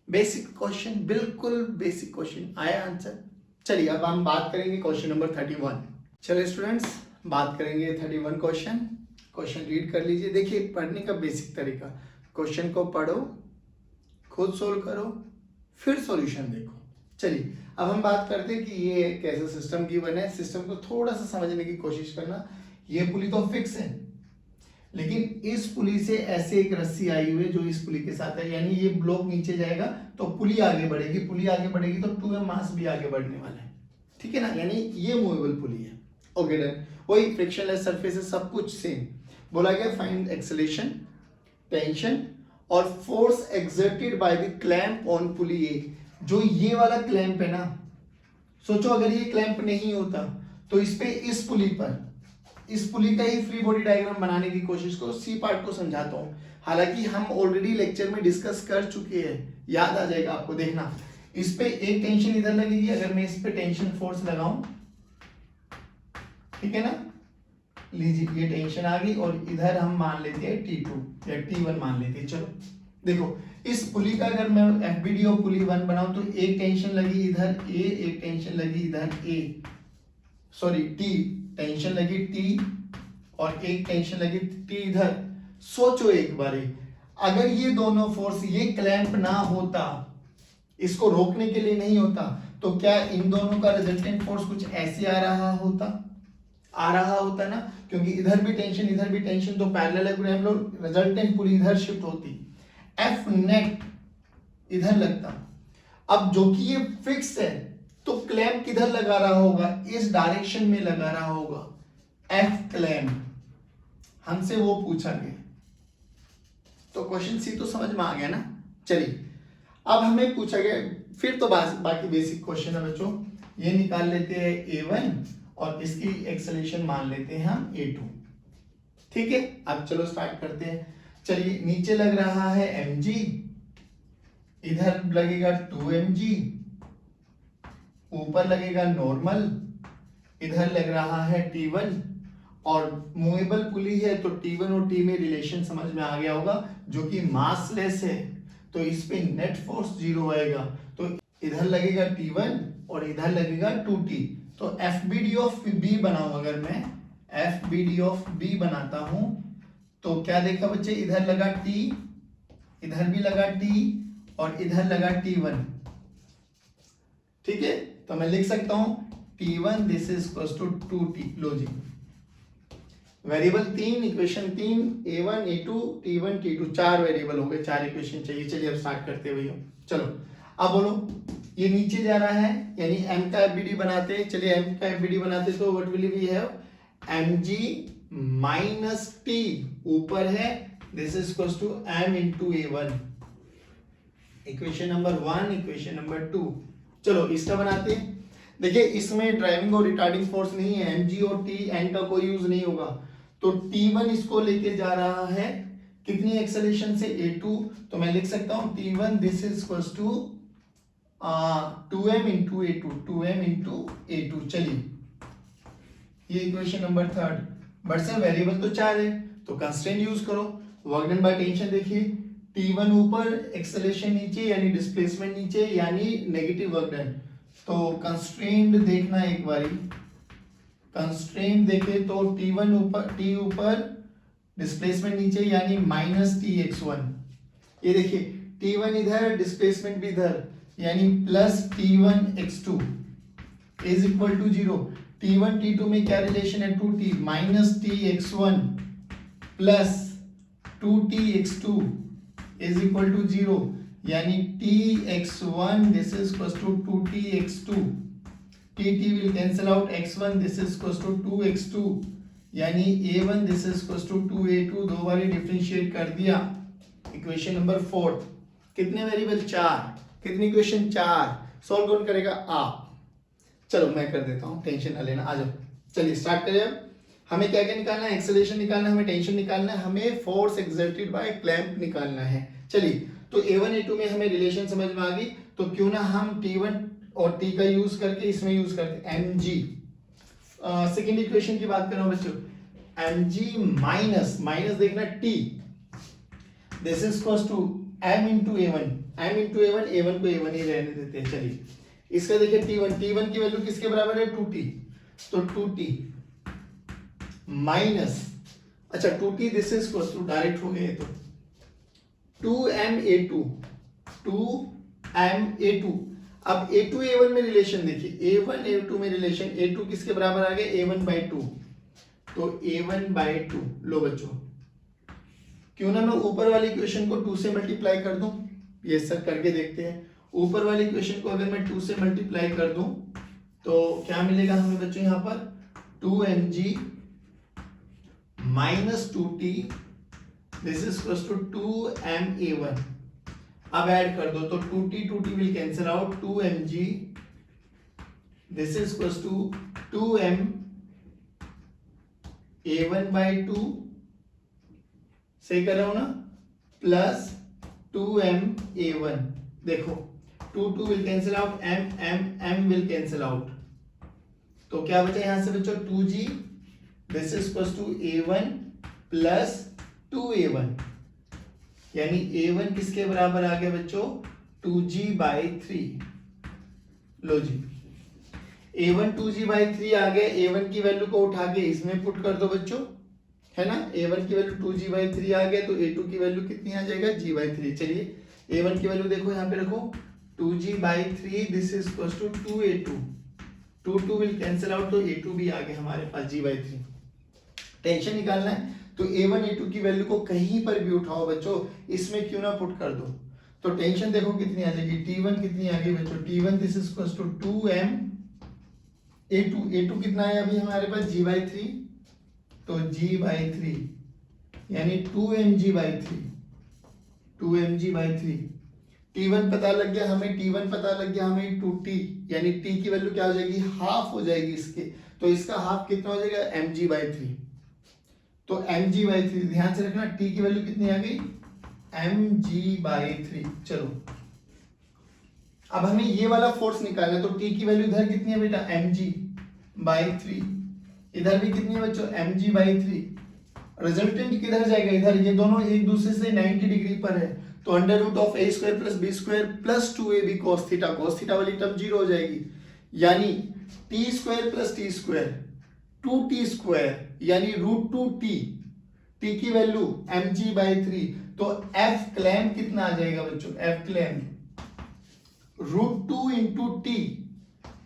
बेसिक क्वेश्चन, बिल्कुल बेसिक क्वेश्चन, आया आंसर। चलिए अब हम बात करेंगे क्वेश्चन नंबर 31। चलिए स्टूडेंट्स, बात करेंगे 31 क्वेश्चन। क्वेश्चन रीड कर लीजिए। देखिए पढ़ने का बेसिक तरीका, क्वेश्चन को पढ़ो, खुद सोल्व करो, फिर सॉल्यूशन देखो। चलिए अब हम बात करते हैं कि ये कैसा सिस्टम गिवन है। सिस्टम को थोड़ा सा समझने की कोशिश करना। ये पुली तो फिक्स है, लेकिन इस पुली से ऐसे एक रस्सी आई हुई है जो इस पुली के साथ है, यानी ये ब्लॉक नीचे जाएगा तो पुली आगे बढ़ेगी, पुली आगे बढ़ेगी तो 2m मास भी आगे बढ़ने वाला है, ठीक है ना, यानी ये मूवेबल पुली है। Okay done. वही फ्रिक्शनलेस सरफेसेस, सब कुछ सेम। बोला गया फाइंड एक्सेलरेशन, टेंशन और force exerted by the clamp on pulley A. जो ये वाला क्लैंप है ना, सोचो अगर ये क्लैंप नहीं होता तो इस पे, इस पुली पर, इस पुली का ही फ्री बॉडी डायग्राम बनाने की कोशिश करो। सी पार्ट को समझाता हूं, हालांकि हम ऑलरेडी लेक्चर में डिस्कस कर चुके हैं, याद आ जाएगा आपको। देखना, इस पे एक टेंशन इधर लगेगी, अगर मैं इस पे टेंशन फोर्स लगाऊं, ठीक है ना, लीजिए ये टेंशन आ गई, और इधर हम मान लेते हैं T2 या T1 मान लेते हैं। चलो देखो, इस पुली का अगर मैं एफबीडी और पुली 1 बनाऊं तो एक टेंशन लगी इधर A, एक टेंशन लगी इधर A, सॉरी T, टेंशन लगी T और एक टेंशन लगी T इधर। सोचो एक बारी, अगर ये दोनों फोर्स, ये क्लैंप ना होता, इसको रोकने के लिए नहीं होता, तो क्या इन दोनों का रिजल्टेंट फोर्स कुछ ऐसे आ रहा होता ना, क्योंकि इधर भी टेंशन इधर भी टेंशन, तो पैरेलल हम लोग रिजल्टेंट पूरी इधर शिफ्ट होती, F नेट इधर लगता। अब जो कि ये फिक्स है तो क्लैंप किधर लगा रहा होगा? इस डायरेक्शन में लगा रहा होगा, F क्लैंप। हमसे वो पूछा गया, तो क्वेश्चन सी तो समझ में आ गया ना। चलिए अब हमें पूछा गया, फिर तो बाकी बेसिक क्वेश्चन है बच्चों। ये निकाल लेते हैं A1 और इसकी एक्सेलरेशन मान लेते हैं हम A2, ठीक है। अब चलो स्टार्ट करते हैं। चलिए नीचे लग रहा है mg, इधर लगेगा 2mg, ऊपर लगेगा नॉर्मल, इधर लग रहा है T1 और मूवेबल पुली है तो T1 और T में रिलेशन समझ में आ गया होगा, जो कि मासलेस है तो इस पे नेट फोर्स 0 आएगा। तो इधर लगेगा T1 और इधर लगेगा 2T। तो FBD ऑफ B बनाऊं, अगर मैं FBD ऑफ B बनाता हूं तो क्या देखा बच्चे, इधर लगा T, इधर भी लगा T और इधर लगा T1। ठीक है, तो मैं लिख सकता हूं T1 this is equal to 2T। लो जी, variable 3, equation 3, A1 A2 T1 T2, 4 variable हो गए, 4 इक्वेशन चाहिए। चलिए अब स्टार्ट करते हैं भैया। चलो अब बोलो, ये नीचे जा रहा है यानी m का FBD बनाते हैं। चलिए m का FBD बनाते तो what will we have, mg minus t ऊपर है, this is equal to m into A1। Equation number 1, equation number 2। चलो इसका बनाते हैं। देखिए इसमें ड्राइविंग और रिटार्डिंग फोर्स नहीं है, mg और t n का कोई यूज नहीं होगा। तो T1 इसको लेके जा रहा है कितनी एक्सेलरेशन से, A2। तो मैं लिख सकता हूं T1 this is equal to 2m into A2, 2m into A2। चलिए ये equation number 3। But sir variable तो 4 है तो कंस्ट्रेंट यूज करो। वर्क डन बाय टेंशन देखिए, T1 ऊपर, एक्सेलरेशन नीचे यानी डिस्प्लेसमेंट नीचे यानी नेगेटिव वर्क डन। तो कंस्ट्रेंट देखना एक बारी, कंस्ट्रेंट देखे तो T1 ऊपर, T ऊपर, डिस्प्लेसमेंट नीचे यानी माइनस Tx1। ये देखिए T1 इधर, डिस्प्लेसमेंट भी इधर यानी plus T1x2 is equal to 0। T1 T2 में क्या रिलेशन है, 2T minus Tx1 plus 2Tx2 is equal to 0 यानी Tx1 this is equal to 2Tx2। T will cancel out x1 this is equals to 2x2 यानी A1 this is equals to 2A2। दो बारी differentiate कर दिया। Equation number 4, कितने variable, 4। कितनी equation, 4। Solve कौन करेगा, आप। चलो मैं कर देता हूं, टेंशन ना लेना, आ जाओ। चलिए स्टार्ट करें। अब हमें क्या क्या निकालना है, एक्सेलरेशन निकालना है, हमें टेंशन निकालना है, हमें फोर्स एक्सर्टेड बाय क्लैंप निकालना है। चलिए तो A1 A2 में हमें रिलेशन समझ में आ गई, तो क्यों ना हम T1 और T का यूज करके इसमें यूज करते हैं mg। सेकेंड इक्वेशन की बात कर रहा हूं बच्चों, mg माइनस, माइनस देखना T, this is equal to m into A1, m into A1, A1 को A1 ही रहने देते हैं। चलिए इसका देखिए T1, T1 की वैल्यू किसके बराबर है, 2T। तो 2T माइनस, अच्छा 2T this is equal to, direct हो गए तो 2m A2, 2m A2। अब A2 A1 में रिलेशन देखिए, A1 A2 में रिलेशन, A2 किसके बराबर आ गया, A1 by 2। तो A1 by 2। लो बच्चों, क्यों ना मैं ऊपर वाली इक्वेशन को 2 से मल्टीप्लाई कर दूं, ये सब करके देखते हैं। ऊपर वाली इक्वेशन को अगर मैं 2 से मल्टीप्लाई कर दूं तो क्या मिलेगा हमें बच्चों, यहां पर 2mg minus 2t this is equal to 2ma1। अब ऐड कर दो तो 2t will cancel out, 2mg this is equal to 2m a1 by 2, सही कर रहा हूं ना, प्लस 2m a1। देखो 2 will cancel out, m will cancel out, तो क्या बचा यहां से बच्चों, 2g this is equal to a1 plus 2a1 यानी a1 किसके बराबर आ गया बच्चों, 2g by 3। Low ji a1 2g by 3 आ गया। a1 की वैल्यू को उठा के इसमें पुट कर दो बच्चों, है ना। a1 की वैल्यू 2g by 3 आ गया तो a2 की वैल्यू कितनी आ जाएगा, g by 3। चलिए a1 की वैल्यू देखो यहाँ पे रखो, 2g by 3 this is equal to 2a2, 2 will cancel out तो a2 भी आ गया हमारे पास, g by 3। टेंशन निकालना है तो a1 a2 की वैल्यू को कहीं पर भी उठाओ बच्चों, इसमें क्यों ना पुट कर दो। तो टेंशन देखो कितनी आ जाएगी, t1 कितनी आ गई बच्चों, t1 this is equal to 2m a2, a2 कितना है अभी हमारे पास, g by 3, तो g by 3 यानी 2mg by 3, 2mg by 3। t1 पता लग गया हमें, t1 पता लग गया हमें 2t यानी t की वैल्यू क्या हो जाएगी, हाफ हो जाएगी इसके, तो इसका हाफ कितना हो जाएगा, mg by 3। तो mg/3, ध्यान से रखना t की वैल्यू कितनी आ गई, mg/3। चलो अब हमें ये वाला फोर्स निकालना है, तो t की वैल्यू इधर कितनी है बेटा, mg/3, इधर भी कितनी है बच्चों, mg/3। रिजल्टेंट किधर जाएगा, इधर, ये दोनों एक दूसरे से 90 डिग्री पर है, तो under root of a square plus b square plus 2ab cos theta वाली टर्म जीरो हो जाएगी, यानी t square plus t square 2t square यानी √2t, t की वैल्यू mg/3, तो f क्लैम कितना आ जाएगा बच्चों, f क्लैम √2 into T,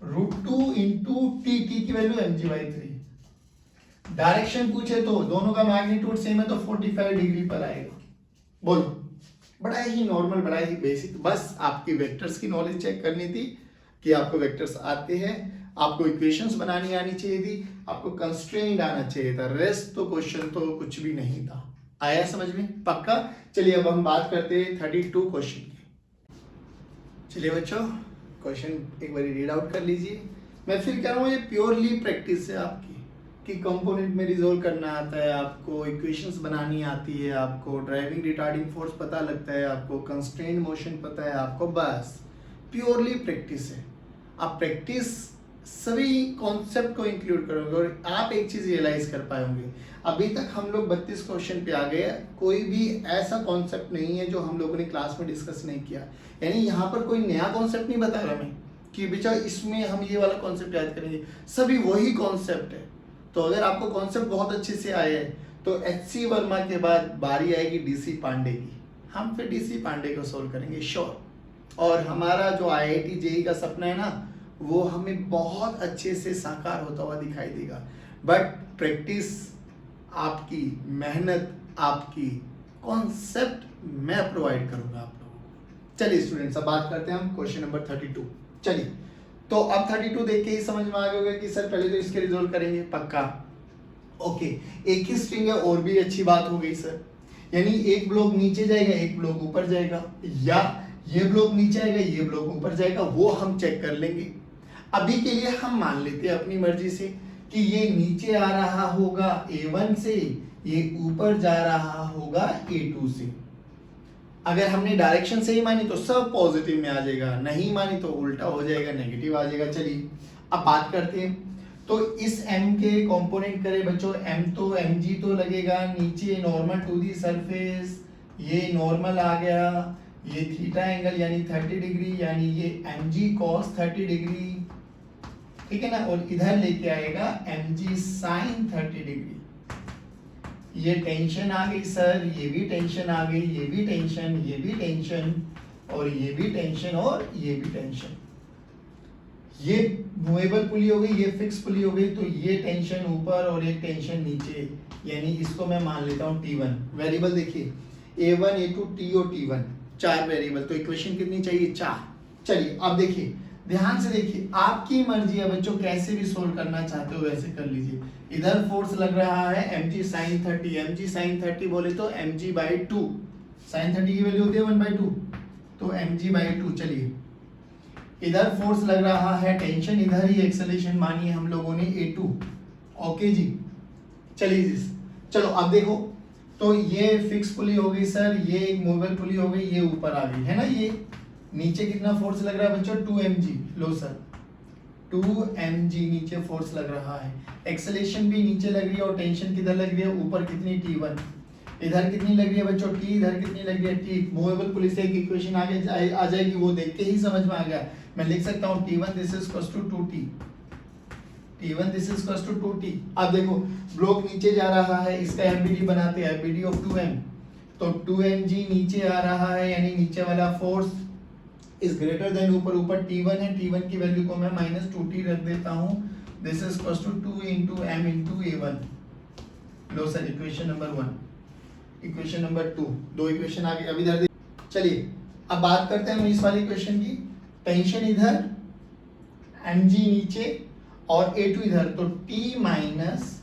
√2 into T, T की वैल्यू mg/3। डायरेक्शन पूछे तो दोनों का मैग्नीट्यूड सेम है तो 45 डिग्री पर आएगा। बोलो, बड़ा ही नॉर्मल, बड़ा ही बेसिक, बस आपकी वेक्टर्स की नॉलेज चेक करनी थी कि आपको वेक्टर्स आते हैं, आपको इक्वेशंस बनानी आनी चाहिए थी, आपको कंस्ट्रेंट आना चाहिए था, रेस्ट तो क्वेश्चन तो कुछ भी नहीं था। आया समझ में, पक्का? चलिए अब हम बात करते हैं 32 क्वेश्चन की। चलिए बच्चों, क्वेश्चन एक बार रीड आउट कर लीजिए। मैं फिर कह रहा हूँ ये प्योरली प्रैक्टिस है आपकी, कि कंपोनेंट में रिजोल्व करना आता है, आपको इक्वेशंस बनानी आती है, आपको ड्राइविंग रिटार्डिंग फोर्स पता लगता है, आपको कंस्ट्रेंट मोशन पता है, आपको बस प्योरली प्रैक्टिस है। आप प्रैक्टिस सभी कॉन्सेप्ट को इंक्लूड करोगे और आप एक चीज रियलाइज कर पाए होंगे, अभी तक हम लोग 32 क्वेश्चन पे आ गए, कोई भी ऐसा कॉन्सेप्ट नहीं है जो हम लोगों ने क्लास में डिस्कस नहीं किया। यानी यहाँ पर कोई नया कॉन्सेप्ट नहीं बता रहा मैं कि बेचा इसमें हम ये वाला कॉन्सेप्ट याद करेंगे, सभी वही कॉन्सेप्ट है। तो अगर आपको कॉन्सेप्ट बहुत अच्छे से आए हैं तो HC वर्मा के बाद बारी आएगी DC पांडे की, हम फिर DC पांडे को सोल्व करेंगे श्योर। और हमारा जो IIT JEE का सपना है ना, वो हमें बहुत अच्छे से साकार होता हुआ दिखाई देगा, बट प्रैक्टिस आपकी, मेहनत आपकी, कॉन्सेप्ट मैं प्रोवाइड करूंगा आप लोगों को। चलिए स्टूडेंट्स, अब बात करते हैं हम क्वेश्चन नंबर 32। चलिए, तो अब 32 देख के ही समझ में आ गया होगा कि सर पहले तो इसके रिजोल्व करेंगे, पक्का? ओके, एक ही स्ट्रिंग है और भी अच्छी बात हो गई सर, यानी एक ब्लॉक नीचे जाएगा एक ब्लॉक ऊपर जाएगा, या ये ब्लॉक नीचे आएगा ये ब्लॉक ऊपर जाएगा, वो हम चेक कर लेंगे। अभी के लिए हम मान लेते हैं अपनी मर्जी से कि ये नीचे आ रहा होगा A1 से, ये ऊपर जा रहा होगा A2 से। अगर हमने डायरेक्शन सही मानी तो सब पॉजिटिव में आ जाएगा, नहीं मानी तो उल्टा हो जाएगा, नेगेटिव आ जाएगा। चलिए अब बात करते हैं, तो इस m के कंपोनेंट करें बच्चों, m तो mg तो लगेगा नीचे, नॉर्मल टू दी सरफेस, ये नॉर्मल आ गया, ये थीटा एंगल यानी 30 डिग्री, यानी ये mg cos 30 डिग्री, ठीक है ना, और इधर लेके आएगा mg sin 30 डिग्री। ये टेंशन आ गई सर, ये भी टेंशन आ गई, ये भी टेंशन, ये भी टेंशन, और ये भी टेंशन, और ये भी टेंशन। ये मूवेबल पुली हो गई, ये फिक्स पुली हो गई, तो ये टेंशन ऊपर और एक टेंशन नीचे, यानी इसको मैं मान लेता हूँ T1। वेरिएबल देखिए A1, A2, T और T1, 4 वेरिएबल, तो इक्वेशन कितनी चाहिए, 4। चलिए अब देखिए, ध्यान से देखिए, आपकी मर्जी है बच्चों, कैसे भी सोल्व करना चाहते हो वैसे कर लीजिए। इधर फोर्स लग रहा है mg sin 30, mg sin 30 बोले तो mg/2, sin 30 की वैल्यू होती है 1/2, तो mg/2। चलिए इधर फोर्स लग रहा है, टेंशन इधर ही, एक्सेलरेशन मानी है हम लोगों ने A2। ओके जी, चलिए जी, चलो अब देखो, तो ये फिक्स पुली हो गई सर, ये एक मूवेबल पुली हो गई, ये ऊपर आ गई है ना, ये नीचे कितना फोर्स लग रहा है बच्चों, 2mg। लो सर 2mg नीचे फोर्स लग रहा है, एक्सेलरेशन भी नीचे लग रही है, और टेंशन किधर लग रही है, ऊपर कितनी, T1। इधर कितनी लग रही है बच्चों, T, इधर कितनी लग रही है, T। मूवेबल पुली से एक इक्वेशन आगे आ जाएगी, वो देख के ही समझ में आ गया। मैं लिख सकता हूँ T1 this is equals to 2T, T1 this is equals to 2T। अब देखो ब्लॉक नीचे जा रहा है, इसका एमबीडी बनाते हैं, एमबीडी ऑफ 2m, तो 2mg नीचे आ रहा है, यानी नीचे वाला फोर्स इज ग्रेटर देन ऊपर, ऊपर T1 है, T1 की वैल्यू को मैं -2T रख देता हूँ, this is equals to 2 into m into A1। लो sir equation number 1, equation number 2, दो इक्वेशन आ गई। अब इधर चलिए अब बात करते हैं हम इस वाली इक्वेशन की, टेंशन इधर, mg नीचे और A2 इधर, तो T माइनस,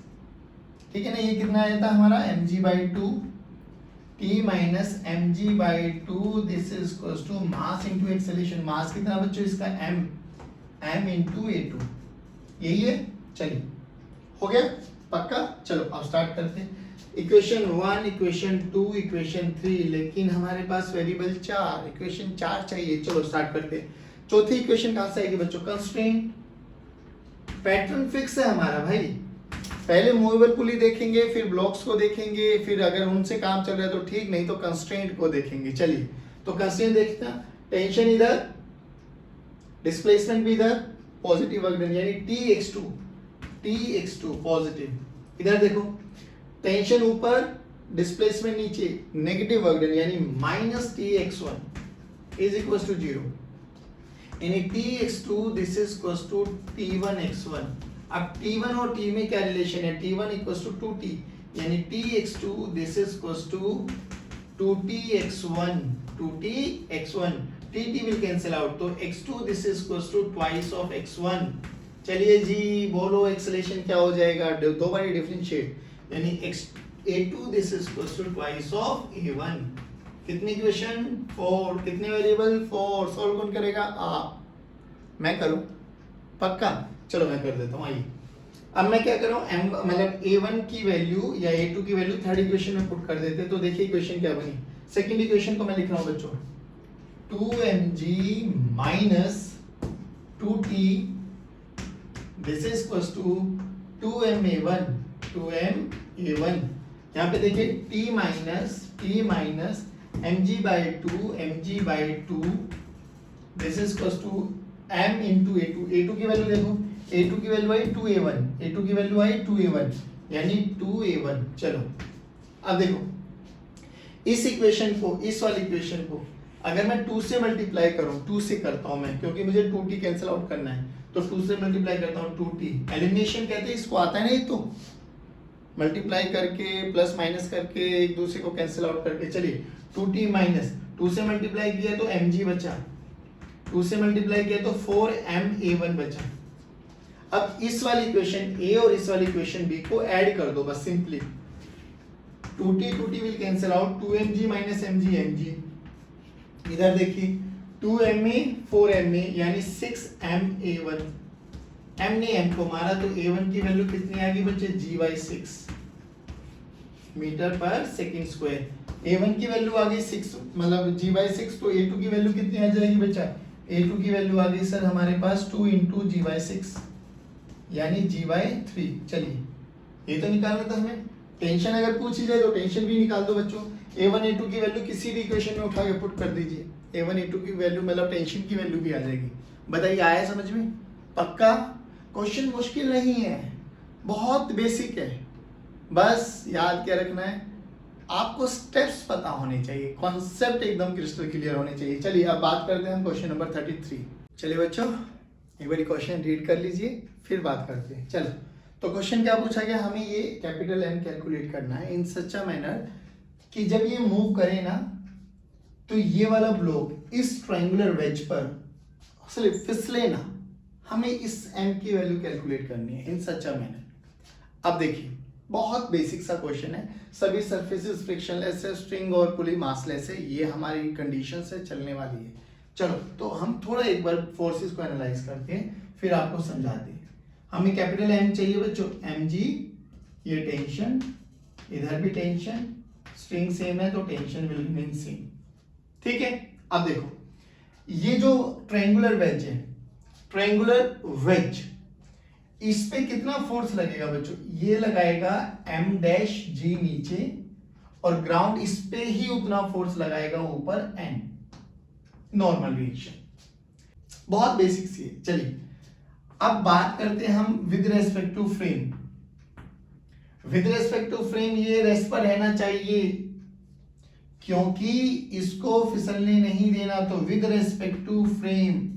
ठीक है ना, ये कितना आया था हमारा mg/2, T minus mg/2, this is equals to mass into acceleration. Mass कितना बच्चों इसका, m into A2, यही है। चलिए हो गया, पक्का? चलो अब स्टार्ट करते हैं। इक्वेशन 1, इक्वेशन 2, इक्वेशन 3, लेकिन हमारे पास वेरिएबल 4, इक्वेशन 4 चाहिए। चलो स्टार्ट करते हैं। चौथी इक्वेशन कहां से आएगी बच्चों? कंस्ट्रेंट। पैटर्न फिक्स है हमारा भाई, पहले मूवेबल पुली देखेंगे, फिर ब्लॉक्स को देखेंगे, फिर अगर उनसे काम चल रहा है तो ठीक, नहीं तो कंस्ट्रेंट को देखेंगे। चलिए तो कंस्ट्रेंट देखते हैं। टेंशन इधर, डिस्प्लेसमेंट भी इधर, पॉजिटिव वर्क डन यानी Tx2 पॉजिटिव। इधर देखो टेंशन ऊपर, डिस्प्लेसमेंट नीचे, नेगेटिव वर्क डन यानी -Tx1 इज इक्वल टू 0 यानी Tx2 this is equal to T1x1। अब T1 और T में क्या रिलेशन है? T1 इक्वल टू 2T यानी Tx2 this is equal to 2Tx1 2Tx1 T will cancel out तो x2 this is equals to twice of x1। चलिए जी बोलो acceleration क्या हो जाएगा? दो बारी डिफरेंशिएट यानी a2 this is equals to twice of a1। कितनी इक्वेशन? 4। कितने वेरिएबल? 4। सॉल्व कौन करेगा? आप। मैं करूं? पक्का? चलो मैं कर देता हूं। आइए अब मैं क्या कर रहा हूं, मतलब a1 की वैल्यू या a2 की वैल्यू थर्ड इक्वेशन में पुट कर देते। तो देखिए इक्वेशन क्या बनी। सेकंड इक्वेशन को मैं लिख रहा हूं बच्चों 2mg minus 2t this is equals to 2ma1 यहाँ पे देखिए t minus mg by 2 this is equals to m into a2 की वैल्यू देखो, a2 की वैल्यू आई 2a1 की वैल्यू आई 2a1 यानी 2a1। चलो अब देखो इस इक्वेशन को, इस वाली इक्वेशन को अगर मैं 2 से मल्टीप्लाई करूं, 2 से करता हूं मैं क्योंकि मुझे 2t कैंसिल आउट करना है, तो 2 से मल्टीप्लाई करता हूं 2t। एलिमिनेशन कहते हैं इसको, आता है नहीं तो मल्टीप्लाई करके प्लस माइनस करके एक दूसरे को कैंसिल आउट करके। चलिए 2t माइनस 2 से मल्टीप्लाई किया तो mg बचा, 2 से मल्टीप्लाई किया तो 4ma1 बचा। अब इस वाली इक्वेशन a और इस वाली इक्वेशन b को ऐड कर दो बस simply. 2t will cancel out, 2mg minus mg। इधर देखिए 2ma 4ma यानी 6ma1। m ने m को मारा तो a1 की वैल्यू कितनी आ गई बच्चे? g/6 मीटर पर सेकंड स्क्वायर। a1 की वैल्यू आ गई 6 मतलब g/6, तो a2 की वैल्यू कितनी आ जाएगी बच्चा? a2 की वैल्यू आ गई सर हमारे पास 2 into g/6 यानी g/3। चलिए ये तो निकालना था हमें। टेंशन अगर पूछी जाए तो टेंशन भी निकाल दो बच्चों। a1 a2 की वैल्यू किसी भी इक्वेशन में उठा के पुट कर दीजिए, a1 a2 की वैल्यू मतलब टेंशन की वैल्यू भी आ जाएगी। बताइए आया समझ में? पक्का? क्वेश्चन मुश्किल नहीं है, बहुत बेसिक है, बस याद क्या रखना है आपको, स्टेप्स पता होने चाहिए, कॉन्सेप्ट एकदम क्रिस्टल क्लियर होने चाहिए। चलिए अब बात करते हैं क्वेश्चन नंबर 33। चलिए बच्चों एक बार क्वेश्चन रीड कर लीजिए फिर बात करते हैं। चलो तो क्वेश्चन क्या पूछा गया, हमें ये कैपिटल M कैलकुलेट करना है इन सच अ मैनर कि जब ये मूव करे ना तो ये वाला ब्लॉक इस ट्रायंगुलर वेज पर सिर्फ फिसले ना। हमें इस m की वैल्यू कैलकुलेट करनी है इन सच अ मैनर। अब देखिए बहुत बेसिक सा क्वेश्चन है, सभी सरफेसेस फ्रिक्शनलेस है, स्ट्रिंग और पुली मासलेस है, ये हमारी कंडीशन से चलने वाली है। चलो तो हम थोड़ा एक बार फोर्सेस को एनालाइज करते हैं फिर आपको समझाते हैं। हमें कैपिटल M चाहिए बच्चों, mg, ये टेंशन, इधर भी टेंशन, स्ट्रिंग सेम है तो टेंशन विल रिमेन सेम। ठीक है अब देखो ये जो ट्रायंगुलर वेज है, ट्रायंगुलर वेज, इस पे कितना फोर्स लगेगा बच्चों? ये लगाएगा m' नीचे और ग्राउंड इस पे ही उतना फोर्स लगाएगा ऊपर n। नॉर्मल रिएक्शन बहुत बेसिक सी है। चलिए अब बात करते हैं हम with respect to frame. With respect to frame ये रेस्ट पर रहना चाहिए क्योंकि इसको फिसलने नहीं देना, तो विद रेस्पेक्ट टू फ्रेम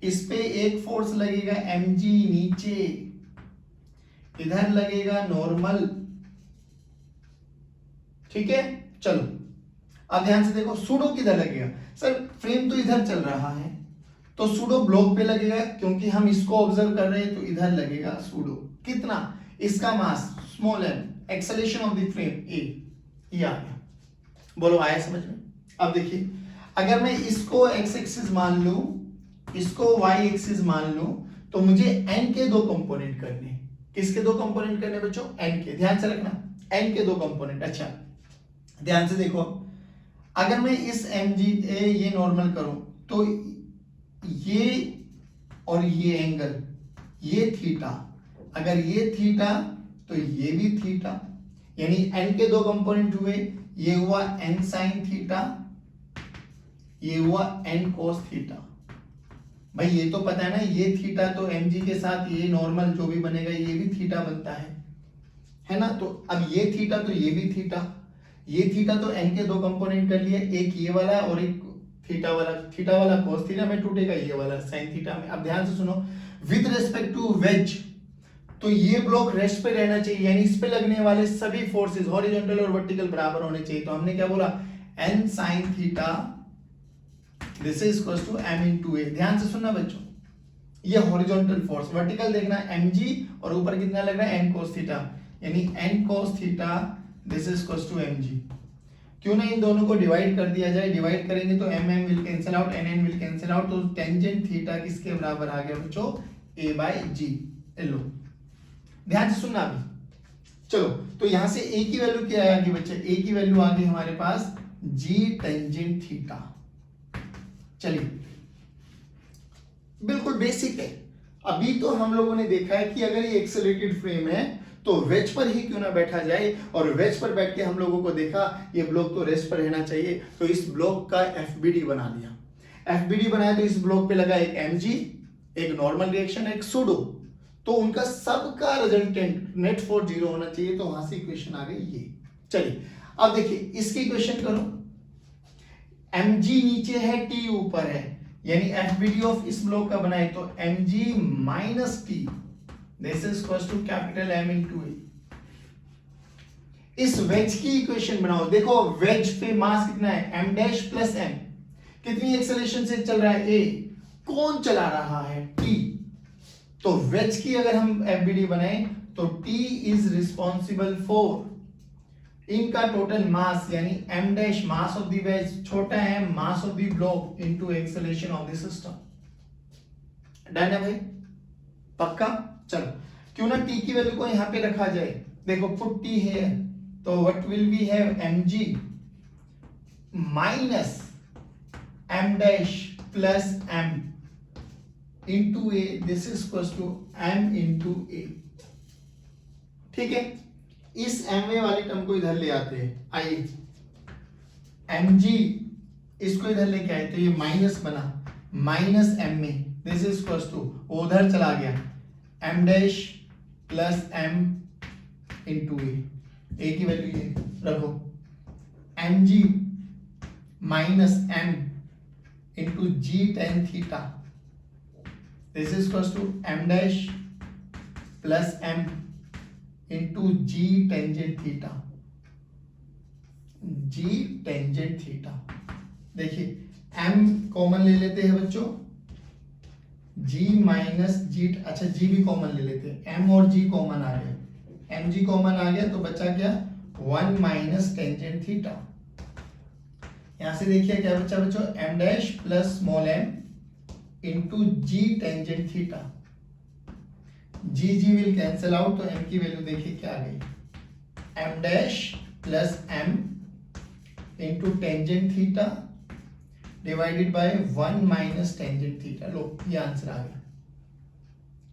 इस पे एक फोर्स लगेगा mg नीचे, इधर लगेगा नॉर्मल। ठीक है चलो अब ध्यान से देखो सूडो किधर लगेगा? सर फ्रेम तो इधर चल रहा है तो सूडो ब्लॉक पे लगेगा, क्योंकि हम इसको ऑब्जर्व कर रहे हैं तो इधर लगेगा सूडो। कितना? इसका mass small m, acceleration of the frame a, ये आ गया। बोलो आया समझ में? अब देखिए अगर मैं इसको x एक्सिस मान लूं, इसको y एक्सिस मान लूं, तो मुझे n के दो कंपोनेंट करने, किसके दो कंपोनेंट करने बच्चों? एन के, ध्यान से रखना, एन के दो कंपोनेंट। अच्छा ध्यान से देखो, अगर मैं इस एम जी ए ये नॉर्मल करूं तो ये और ये एंगल, ये थीटा, अगर ये थीटा तो ये भी थीटा, यानी एन के दो कंपोनेंट हुए, ये हुआ एन साइन थीटा, ये हुआ एन कोस थीटा। भाई ये तो पता है ना, ये थीटा तो एम जी के साथ ये नॉर्मल जो भी बनेगा ये भी थीटा बनता है ना। तो अब ये थीटा तो ये भी थीटा, ये थीटा तो एन के दो कंपोनेंट कर लिए, एक ये वाला और एक थीटा वाला कोस थीटा में टूटेगा, ये वाला साइन थीटा में। अब ध्यान से सुनो, विद रिस्पेक्ट टू वेज, तो ये ब्लॉक रेस्ट पे रहना चाहिए, यानी इस पे लगने वाले सभी फोर्सेस हॉरिजॉन्टल और वर्टिकल बराबर होने चाहिए। तो हमने क्या बोला, N sine theta this is equal to m into a। ध्यान से सुनना बच्चों, ये हॉरिजॉन्टल फोर्स, वर्टिकल देखना mg और ऊपर कितना लग रहा है n cos थीटा, यानी n cos theta this is equal to mg। क्यों ना इन दोनों को डिवाइड कर दिया जाए, डिवाइड करेंगे तो m m will cancel out, n n will cancel out, तो टेंजेंट थीटा किसके बराबर आ गया बच्चों? a by g। लो ध्यान से सुनना अभी। चलो तो यहां से a की वैल्यू क्या आ गई बच्चे? a की वैल्यू आ गई हमारे पास g टेंजेंट थीटा। चलिए बिल्कुल बेसिक है। अभी तो हम लोगों ने देखा है कि अगर ये एक्सेलरेटेड फ्रेम है तो वेज पर ही क्यों ना बैठा जाए, और वेज पर बैठ के हम लोगों को देखा ये ब्लॉक तो रेस्ट पर रहना चाहिए, तो इस ब्लॉक का एफबीडी बना दिया। एफबीडी बनाया तो इस ब्लॉक पे लगा एक एमजी, एक नॉर्मल रिएक्शन, एक सूडो, तो उनका सबका रिजल्टेंट नेट फोर्स 0 होना चाहिए, तो वहां से इक्वेशन आ गई ये। चलिए अब देखिए इसकी इक्वेशन करो, mg नीचे है t ऊपर है, यानी एफबीडी ऑफ इस ब्लॉक का बनाए तो mg minus t this is equal to capital M into a। इस वेज की इक्वेशन बनाओ, देखो वेज पे मास कितना है m डैश प्लस m, कितनी एक्सेलरेशन से चल रहा है a, कौन चला रहा है t, तो वेज की अगर हम एफबीडी बनाए तो t इज रिस्पॉन्सिबल फॉर इनका टोटल मास, यानी m dash mass of the ways छोटा है मास of the block into acceleration of the system. Done है भाई, पक्का। चलो क्यों ना t की वैल्यू को यहां पे रखा जाए, देखो पुट t है तो what will we have mg minus m dash plus m into a this is equal to m into a। ठीक है, इस एम ए वाली टर्म को इधर ले आते हैं, आइए एम जी इसको इधर लेके आए तो ये माइनस बना, minus m a this is equal to उधर चला गया m dash plus m into a की वैल्यू ये रखो, m g minus m into g tan theta this is equal to m dash plus m into g tangent theta, g tangent theta. देखिए m common ले लेते हैं बच्चों, g minus जी, अच्छा g भी कॉमन ले लेते हैं, m और g कॉमन आ गया, mg कॉमन आ गया तो बचा क्या 1 माइनस टेंजेंट थीटा। यहां से देखिए क्या बचा बच्चों, m dash plus small m into g tangent theta, g ji will cancel out, तो m की वैल्यू देखिए क्या आ गई, m dash plus m into tangent theta divided by 1 minus tangent theta. लो ये आंसर आ गया।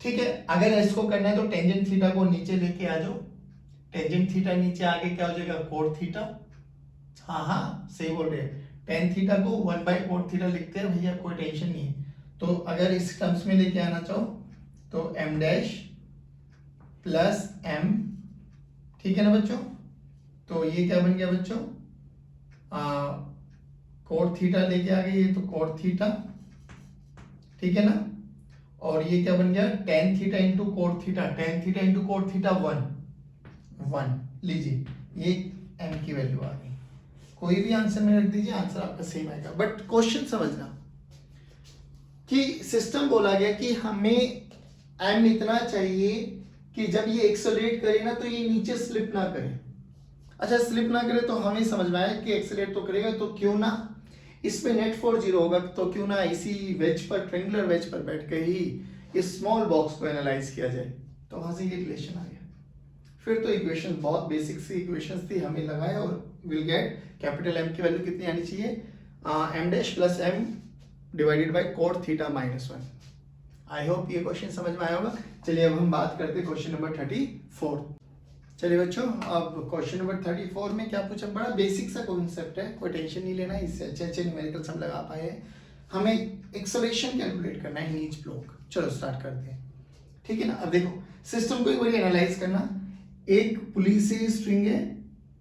ठीक है, अगर इसको करना है तो टेंजेंट थीटा को नीचे लेके आ जाओ, टेंजेंट थीटा नीचे आगे क्या हो जाएगा कोट थीटा। हाँ सही बोल रहे हैं, टेन थीटा को 1 बाय कोट थीटा लिखते हैं भैया, कोई टेंशन नहीं है। तो अगर इस टर्म्स में लेके आना चाहो तो m डैश प्लस m, ठीक है ना बच्चों, तो ये क्या बन गया बच्चों कोट थीटा लेके आ गए, ये तो कोट थीटा, ठीक है ना, और ये क्या बन गया tan theta into cot theta, tan theta into cot theta 1 लीजिए, ये m की वैल्यू आ गई। कोई भी आंसर में रख दीजिए, आंसर आपका सेम आएगा, बट क्वेश्चन समझना कि सिस्टम बोला गया कि हमें m इतना चाहिए कि जब ये एक्सेलरेट करे ना तो ये नीचे स्लिप ना करे। अच्छा स्लिप ना करे तो हमें समझ में आया कि एक्सेलरेट तो करेगा, तो क्यों ना इस पे नेट फोर्स 0 होगा, तो क्यों ना इसी वेज पर, ट्रायंगुलर वेज पर बैठ के ही इस स्मॉल बॉक्स को एनालाइज किया जाए। तो वहां से ये रिलेशन आ गया। फिर तो इक्वेशन बहुत बेसिक सी इक्वेशंस थी, हमें लगाए और विल गेट कैपिटल एम की वैल्यू कितनी आनी चाहिए, M dash plus M divided by cot theta minus 1। I hope ये क्वेश्चन समझ में आया होगा। चलिए अब हम बात करते हैं क्वेश्चन नंबर 34। चलिए बच्चों, अब क्वेश्चन नंबर 34 में क्या पूछा, बड़ा बेसिक सा कॉन्सेप्ट है, कोई टेंशन नहीं लेना, इससे अच्छे अच्छे न्यूमेरिकल्स हम लगा पाए हैं। हमें एक्सेलरेशन कैलकुलेट करना है इन ईच ब्लॉक। चलो स्टार्ट करते हैं, ठीक है ना। अब देखो सिस्टम को एक बार एनालाइज करना, एक पुली से स्ट्रिंग है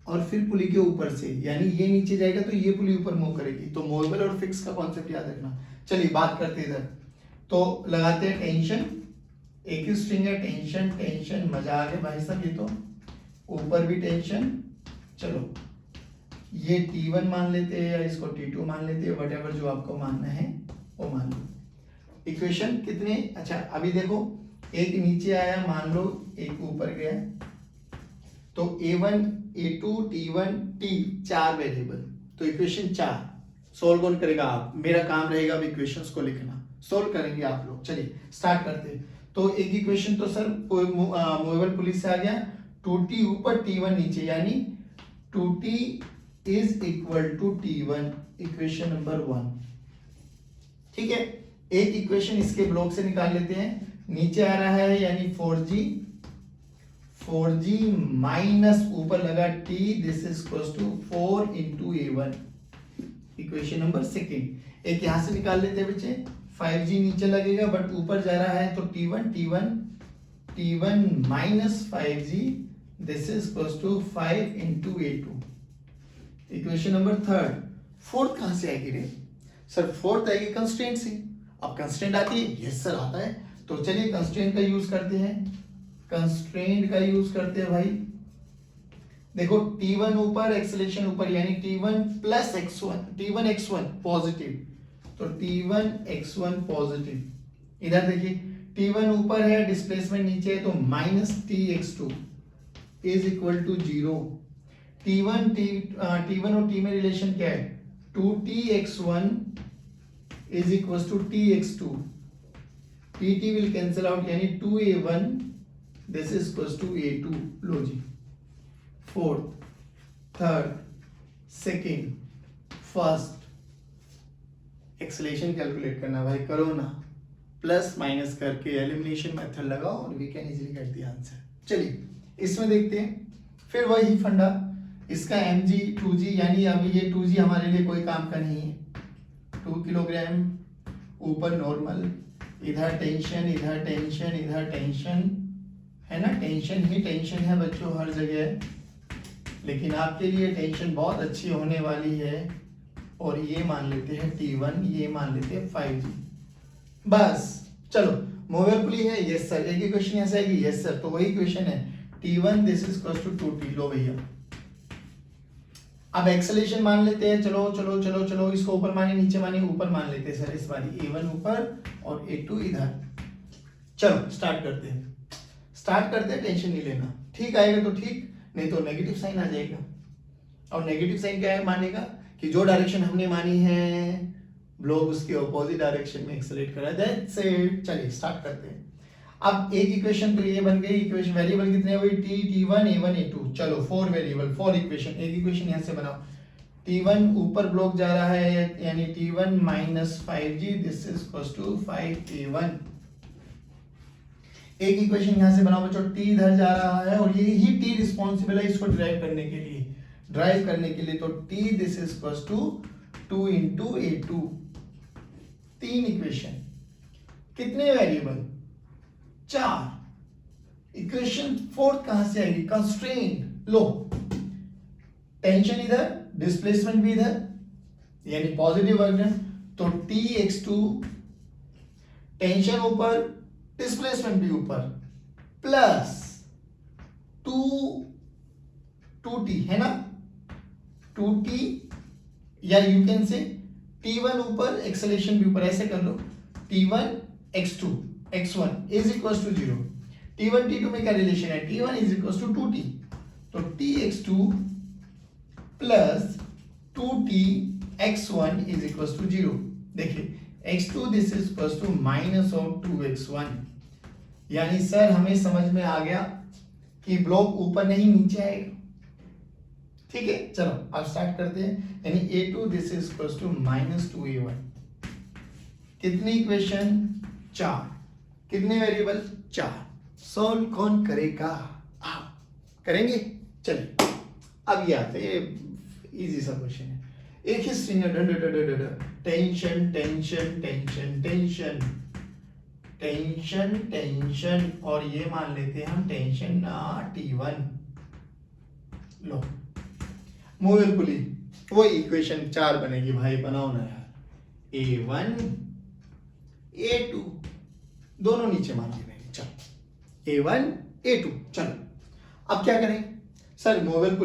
और फिर पुली के ऊपर से, यानी ये नीचे जाएगा तो ये पुली ऊपर मूव करेगी, तो मूवेबल और फिक्स का कॉन्सेप्ट याद रखना। चलिए बात करते हैं इधर, तो लगाते हैं टेंशन, एक ही स्ट्रिंग है, टेंशन टेंशन, मजा आ गया भाई साहब, ये तो ऊपर भी टेंशन। चलो ये T1 मान लेते हैं या इसको T2 मान लेते हैं, व्हाटएवर जो आपको मानना है वो मान लो। इक्वेशन कितने, अच्छा अभी देखो एक नीचे आया, मान लो एक ऊपर गया, तो A1 A2 T1 T 4 variable, तो इक्वेशन 4 सोल्व कौन करेगा, आप, मेरा काम रहेगा अब इक्वेशंस को लिखना, सोल्व करेंगे आप लोग। चलिए स्टार्ट करते हैं। तो एक इक्वेशन तो सर मूवेबल पुली से आ गया, 2T ऊपर T1 नीचे, यानी 2T is equal to T1, equation number 1, ठीक है। एक इक्वेशन इसके ब्लॉक से निकाल लेते हैं, नीचे आ रहा है यानी 4G माइनस ऊपर लगा T, this is equal to 4 into A1, equation number 2। एक यहां से निकाल लेते हैं बच्चे, 5G नीचे लगेगा बट ऊपर जा रहा है, तो T1 minus 5G, this is equal to 5 into A2, equation number 3। Fourth कहां से आएगी रे सर, फोर्थ आएगी कंस्ट्रेंट से। अब कंस्ट्रेंट आती है, यस सर आता है, तो चलिए कंस्ट्रेंट का यूज करते हैं, कंस्ट्रेंट का यूज करते हैं भाई। देखो T1 ऊपर, एक्सेलरेशन ऊपर, यानी T1 plus x1, T1 x1 positive, तो T1 x1 पॉजिटिव। इधर देखिए T1 ऊपर है, डिस्प्लेसमेंट नीचे है, तो minus Tx2 is equal to 0। T1 और T में रिलेशन क्या है, 2Tx1 is equal to Tx2, T will cancel out, यानी 2A1 this is equal to A2। लो जी, fourth, third, second, first, acceleration calculate करना भाई, करो ना, प्लस माइनस करके एलिमिनेशन मेथड लगाओ और we can easily get the answer. चलिए इसमें देखते हैं, फिर वही फंडा, इसका mg 2g, यानी अभी ये 2g हमारे लिए कोई काम का नहीं है, 2 किलोग्राम ऊपर नॉर्मल, इधर टेंशन इधर टेंशन इधर टेंशन, है ना, टेंशन ही टेंशन है बच्चों हर जगह, लेकिन आपके लिए टेंशन बहुत अच्छी होने वाली है, और ये मान लेते हैं T1, ये मान लेते हैं 5G, बस। चलो मूवेबल पुली है, यस सर, एक ही क्वेश्चन यहाँ से आएगी, यस सर, तो वही क्वेश्चन है, T1 this is equal to 2T, लो भैया। अब एक्सेलरेशन मान लेते हैं, चलो चलो चलो चलो, इसको ऊपर माने नीचे माने, ऊपर मान लेते हैं सर, इस बारी A1 ऊपर और A2 इधर। चलो स्टार्ट करते हैं, टेंशन नहीं लेना, ठीक आएगा तो ठीक, नहीं तो नेगेटिव साइन आ जाएगा। और नेगेटिव साइन क्या है, मानेगा कि जो डायरेक्शन हमने मानी है ब्लॉक उसके ऑपोजिट डायरेक्शन में एक्सेलरेट करा, दैट्स इट। चलिए स्टार्ट करते हैं। अब एक इक्वेशन तो ये बन गई, इक्वेशन वेरिएबल कितने हुए, T1 A1 A2, चलो 4 वेरिएबल 4 इक्वेशन, एक इक्वेशन यहां से बनाओ, T1 ऊपर ब्लॉक जा रहा है, यानी T1 minus 5G, this is equal to 5A1। एक इक्वेशन यहां से बनाओ बच्चों, T इधर जा रहा है और ये ही T रिस्पॉन्सिबल है इसको ड्राइव करने के लिए, तो T this is equal to 2 into A2, 3 equation, कितने वेरिएबल, 4। इक्वेशन फोर्थ कहां से आएगी, कंस्ट्रेंट, लो टेंशन इधर, डिस्प्लेसमेंट भी इधर, यानी पॉजिटिव वर्क, तो Tx2, टेंशन ऊपर, डिस्प्लेसमेंट भी ऊपर, प्लस 2T है ना, 2T, या यू कैन से T1 ऊपर, एक्सेलरेशन भी ऊपर, ऐसे कर लो, T1 x2 x1 is equal to 0, T1 T2 में क्या रिलेशन है, T1 is equal to 2T, तो Tx2 plus 2T x1 is equal to 0। देखिए x2 this is equal to minus of 2x1, यानी सर हमें समझ में आ गया कि ब्लॉक ऊपर नहीं नीचे आएगा। ठीक है, चलो अब स्टार्ट करते हैं। यानी A2 this is equals to -2A1। कितनी इक्वेशन? 4। कितने वेरिएबल? 4। सॉल्व कौन करेगा? आप करेंगे। चलिए अब ये आते हैं, इजी सा क्वेश्चन है। एक ही स्ट्रिंग है, tension tension tension tension tension tension, और ये मान लेते हैं हम टेंशन T1। लो मूविंग पुली, वो इक्वेशन 4 बनेगी भाई, बनाओ ना यार। A1 A2 दोनों नीचे मान लिए मैंने। चलो A1 A2, चलो अब क्या करें सर? मूविंग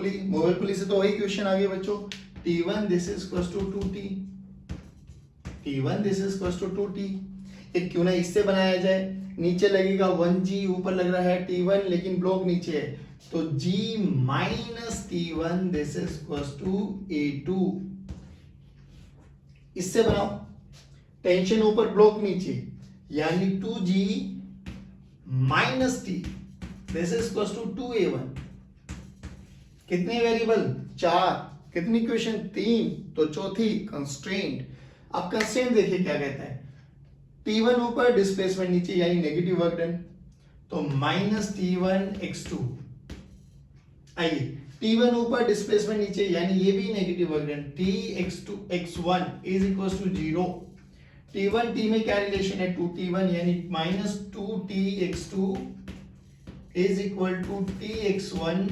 पुली से तो वही क्वेश्चन आ गया बच्चों। T1 this is equals to 2T, T1 this is equals to 2T। एक क्यों ना इससे बनाया जाए, नीचे लगेगा 1G, ऊपर लग रहा है T1 लेकिन ब्लॉक नीचे है, तो G minus T1 this is equals to A2। इससे बनाओ, टेंशन ऊपर ब्लॉक नीचे, यानी 2G minus T this is equals to 2A1। कितने वेरिएबल? 4। कितनी इक्वेशन? 3। तो चौथी कंस्ट्रेंट। अब कंस्ट्रेंट देखिए क्या कहता है, T1 ऊपर डिस्प्लेसमेंट नीचे यानी नेगेटिव वर्क डन, तो माइनस T1 x2। आइए T1 ऊपर डिस्प्लेसमेंट नीचे यानी ये भी negative work done, T x2 x1 is equals to 0। T1 T में क्या रिलेशन है? 2T1 यानी minus 2T x2 is equal to T x1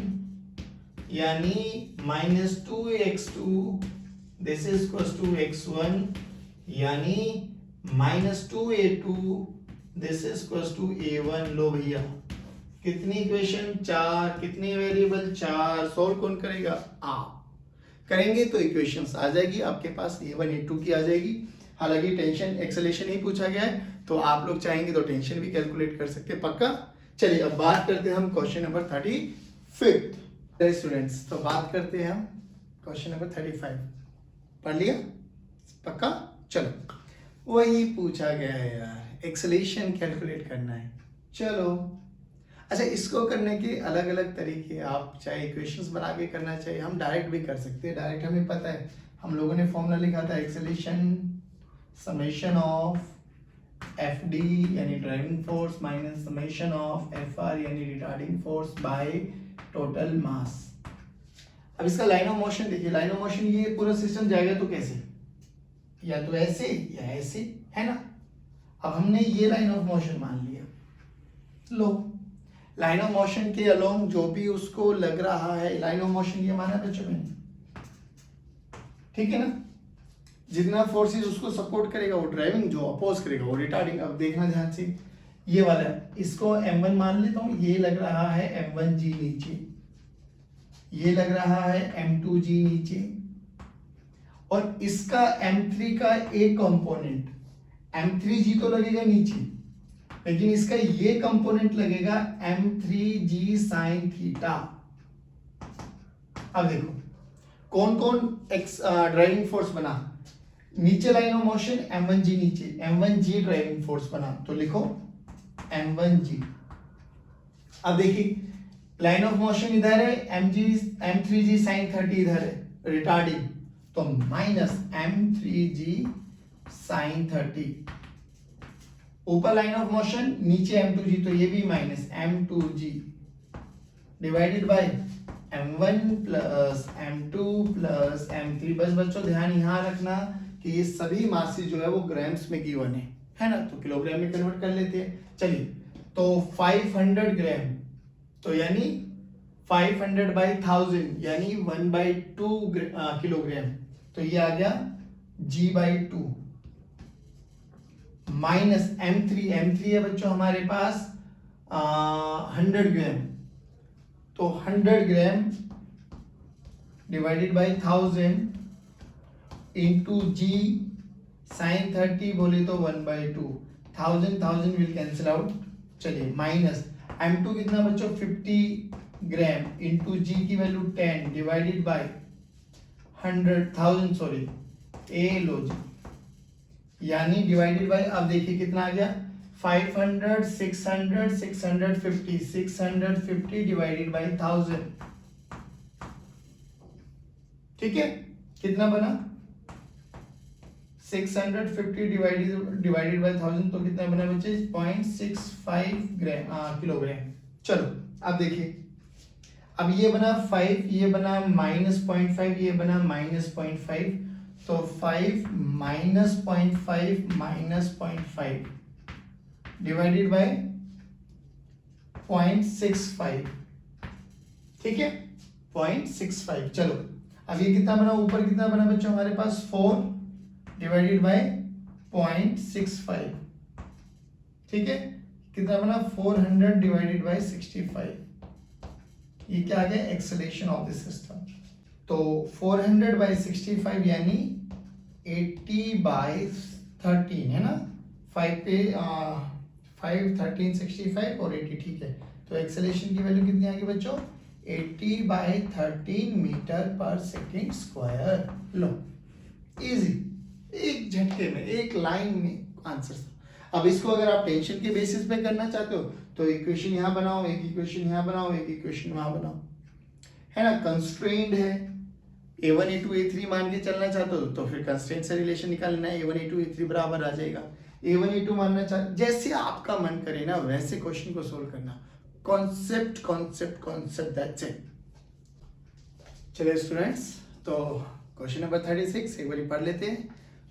यानी minus 2x2 this is equals to x1 यानी minus 2A2 this is equals to A1। लो भैया कितनी equation? 4। कितने वेरिएबल? 4। सॉल्व कौन करेगा? आप करेंगे तो इक्वेशंस आ जाएगी आपके पास, A1 A2 की आ जाएगी। हालांकि टेंशन एक्सेलेरेशन ही पूछा गया है, तो आप लोग चाहेंगे तो टेंशन भी कैलकुलेट कर सकते हैं, पक्का। चलिए अब बात करते हैं हम क्वेश्चन नंबर 35। स्टूडेंट्स तो बात करते हैं हम क्वेश्चन नंबर 35। पढ़ लिया? पक्का। चलो वही पूछा गया है यार, एक्सेलेरेशन कैलकुलेट करना है। चलो अच्छा, इसको करने के अलग अलग तरीके, आप चाहे इक्वेशंस बना के करना चाहिए, हम डायरेक्ट भी कर सकते हैं। डायरेक्ट हमें पता है, हम लोगों ने फॉर्मूला लिखा था, एक्सेलेरेशन समेशन ऑफ FD यानी driving force minus summation of FR यानी retarding force by total mass. अब इसका लाइन ऑफ मोशन देखिए, लाइन ऑफ मोशन ये पूरा सिस्टम जाएगा तो कैसे, या तो ऐसे या ऐसे, है ना। अब हमने ये लाइन ऑफ मोशन मान लिया। लो लाइन ऑफ मोशन के अलोंग जो भी उसको लग रहा है, लाइन ऑफ मोशन ये माना बच्चों मैंने, ठीक है ना। जितना फोर्सेस उसको सपोर्ट करेगा वो ड्राइविंग, जो अपोज करेगा वो रिटार्डिंग। अब देखना ध्यान से, ये वाला इसको M1 मान लेता हूं, ये लग रहा है M1G नीचे, ये लग रहा है M2G नीचे, और इसका M3 का एक कंपोनेंट M3G तो लगेगा नीचे, लेकिन इसका ये कंपोनेंट लगेगा M3G साइन थीटा। अब देखो कौन कौन ड्राइविंग फोर्स बना, नीचे लाइन ऑफ मोशन M1G नीचे, M1G ड्राइविंग फोर्स बना, तो लिखो M1G। अब देखिए लाइन ऑफ मोशन इधर है, M3G साइन 30 इधर है रिटार्डिंग, तो माइनस M3G साइन 30। ऊपर लाइन ऑफ मोशन, नीचे M2G, तो ये भी minus M2G divided by M1 plus M2 plus M3। बस बच्चों ध्यान यहाँ रखना कि ये सभी मासेस जो है वो ग्राम्स में गिवन है ना, तो किलोग्राम में कन्वर्ट कर लेते हैं। चलिए तो 500 ग्राम, तो यानी 500 बाई 1000 यानी 1/2 किलोग्राम, तो ये आ गया G/2 माइनस M3 है बच्चों हमारे पास 100 ग्राम, तो 100 gram divided by 1000 into G sine 30 बोले तो 1/2, 1000 विल कैंसिल आउट। चलिए माइनस M2 कितना बच्चों 50 ग्राम इंटू G की वैल्यू 10 डिवाइडेड बाय 100,000 सॉरी ए लो जी, यानी डिवाइडेड बाय, अब देखिए कितना आ गया 500, 600, 650, 650 डिवाइडेड बाई 1000, ठीक है, कितना बना 650 डिवाइडेड बाई 1000, तो कितना बना बच्चे 0.65 किलोग्राम। चलो अब देखिए, अब ये बना 5, ये बना -0.5, ये बना -0.5, तो 5 -0.5 -0.5 डिवाइडेड बाय 0.65, ठीक है 0.65। चलो अब ये कितना बना, ऊपर कितना बना बच्चों हमारे पास 4 डिवाइडेड बाय 0.65, ठीक है, कितना बना 400 डिवाइडेड बाय 65, ये क्या आ गया एक्सेलरेशन ऑफ द सिस्टम। तो 400 बाय 65 यानी 80 बाय 13 है ना, 5 पे 5 13 65 और 80, ठीक है, तो एक्सेलरेशन की वैल्यू कितनी आ गई बच्चों 80 बाय 13 मीटर पर सेकेंड स्क्वायर। लो इजी, एक झटके में एक लाइन में आंसर। अब इसको अगर आप टेंशन के बेसिस पे करना चाहते हो तो इक्वेशन यहाँ बनाओ, एक इक्वेशन यहाँ बनाओ, एक इक्वेशन वहां बनाओ, है ना, कंस्ट्रेंड है, a1 a2 a3 मान के चलना चाहते हो तो फिर कंस्ट्रेंट से रिलेशन निकालना है, a1 a2 a3 बराबर आ जाएगा, a1 a2 मानना चाहते, जैसे आपका मन करे ना वैसे क्वेश्चन को सोल्व करना, concept concept concept, that's it. चलिए स्टूडेंट्स, तो क्वेश्चन नंबर 36 एक बार पढ़ लेते हैं।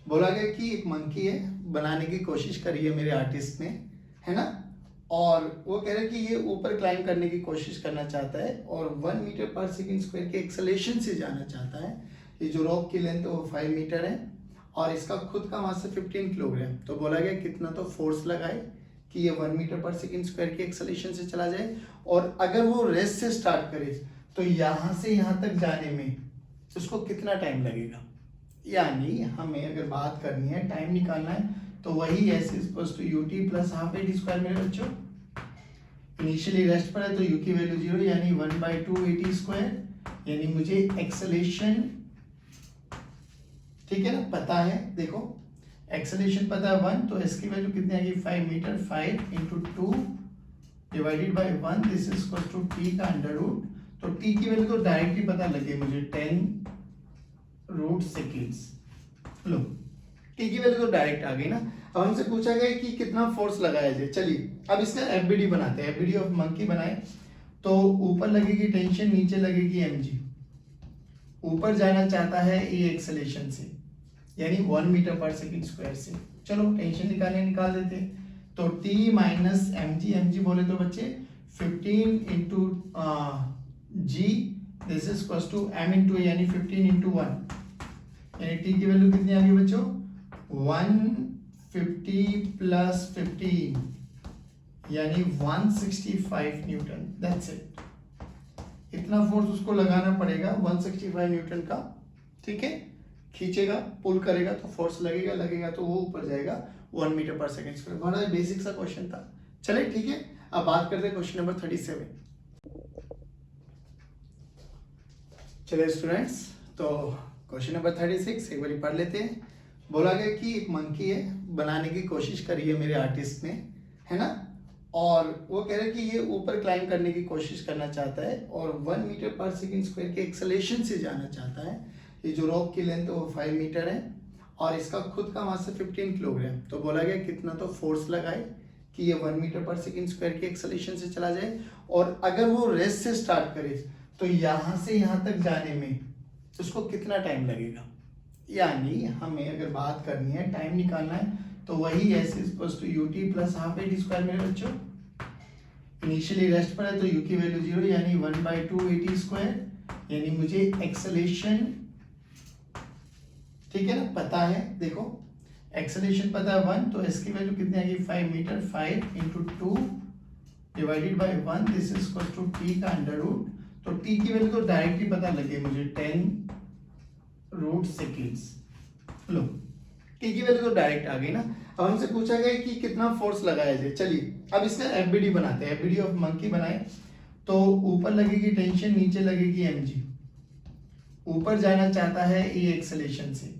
बोला गया कि एक मंकी है, बनाने की कोशिश करी है मेरे आर्टिस्ट ने, है ना, और वो कह रहे हैं कि ये ऊपर क्लाइंब करने की कोशिश करना चाहता है और 1 मीटर पर सेकंड स्क्वायर के एक्सेलरेशन से जाना चाहता है। ये जो रॉक की लेंथ है वो 5 मीटर है और इसका खुद का मास है 15 किलोग्राम। तो बोला गया कितना तो फोर्स लगाए कि ये 1 मीटर पर सेकंड स्क्वायर के एक्सेलरेशन से चला जाए, और अगर वो रेस्ट से स्टार्ट करे तो यहाँ से यहाँ तक जाने में उसको कितना टाइम लगेगा। यानी हमें अगर बात करनी है, टाइम निकालना है, तो वही s equals to ut plus half a t square मेरे बच्चों। इनिशियली रेस्ट पर है तो u की वैल्यू 0 यानी 1/2 at स्क्वायर, यानी मुझे एक्सेलरेशन, ठीक है ना, पता है, देखो एक्सेलरेशन पता है 1, तो s की वैल्यू कितनी आएगी 5 metre, 5 × 2 divided by 1, this is equal to t का अंडर रूट, तो t की वैल्यू तो डायरेक्टली पता लगे मुझे 10 रूट सेकेंड्स। लो t की वैल्यू तो डायरेक्ट आ गई ना। अब हमसे पूछा गया कि कितना फोर्स लगाया जाए। चलिए अब इसका एफबीडी बनाते हैं, एफबीडी ऑफ मंकी बनाए तो ऊपर लगेगी टेंशन, नीचे लगेगी mg, ऊपर जाना चाहता है ये एक्सेलरेशन से यानी 1 मीटर पर सेकंड स्क्वायर से। चलो टेंशन निकाल देते हैं, तो t माइनस mg बोले तो बच्चे 15 into g, this is equal to m into यानी 15 इंटू 1, यानी t की वैल्यू कितनी आ गई बच्चों 150 प्लस 15 यानी 165 न्यूटन, दैट्स इट। इतना फोर्स उसको लगाना पड़ेगा 165 न्यूटन का, ठीक है, खींचेगा पुल करेगा तो फोर्स लगेगा तो वो ऊपर जाएगा 1 मीटर पर सेकंड स्क्वायर। बड़ा बेसिक सा क्वेश्चन था। चलिए ठीक है, अब बात करते हैं क्वेश्चन नंबर 37। चलिए स्टूडेंट्स, तो क्वेश्चन नंबर 36 एक बार पढ़ लेते हैं। बोला गया कि एक मंकी है, बनाने की कोशिश करी है मेरे आर्टिस्ट ने, है ना, और वो कह रहे हैं कि ये ऊपर क्लाइंब करने की कोशिश करना चाहता है और 1 मीटर पर सेकंड स्क्वायर के एक्सेलरेशन से जाना चाहता है। ये जो रॉक की लेंथ है वो 5 मीटर है और इसका खुद का मास है 15 किलोग्राम। तो बोला गया कितना तो फोर्स लगाए कि ये 1 मीटर पर सेकंड स्क्वायर के एक्सेलरेशन से चला जाए, और अगर वो रेस्ट से स्टार्ट करे तो यहाँ से यहाँ तक जाने में उसको कितना टाइम लगेगा। यानी हमें अगर बात करनी है, टाइम निकालना है, तो वही s equals to ut plus half a t square मेरे बच्चों। इनिशियली रेस्ट पर है तो u की वैल्यू 0 यानी 1/2 at स्क्वायर, यानी मुझे एक्सेलरेशन, ठीक है ना, पता है, देखो एक्सेलरेशन पता है 1, तो s की वैल्यू कितनी आएगी 5 metre, 5 × 2 divided by 1, this is equal to t का अंडर रूट, तो t की वैल्यू तो डायरेक्टली पता लगे मुझे 10 रूट सेकेंड्स। लो t की वैल्यू तो डायरेक्ट आ गई ना। अब हमसे पूछा गया कि कितना फोर्स लगाया जाए। चलिए अब इसका एफबीडी बनाते हैं। एफबीडी ऑफ मंकी बनाए तो ऊपर लगेगी टेंशन, नीचे लगेगी mg, ऊपर जाना चाहता है ये एक्सेलरेशन से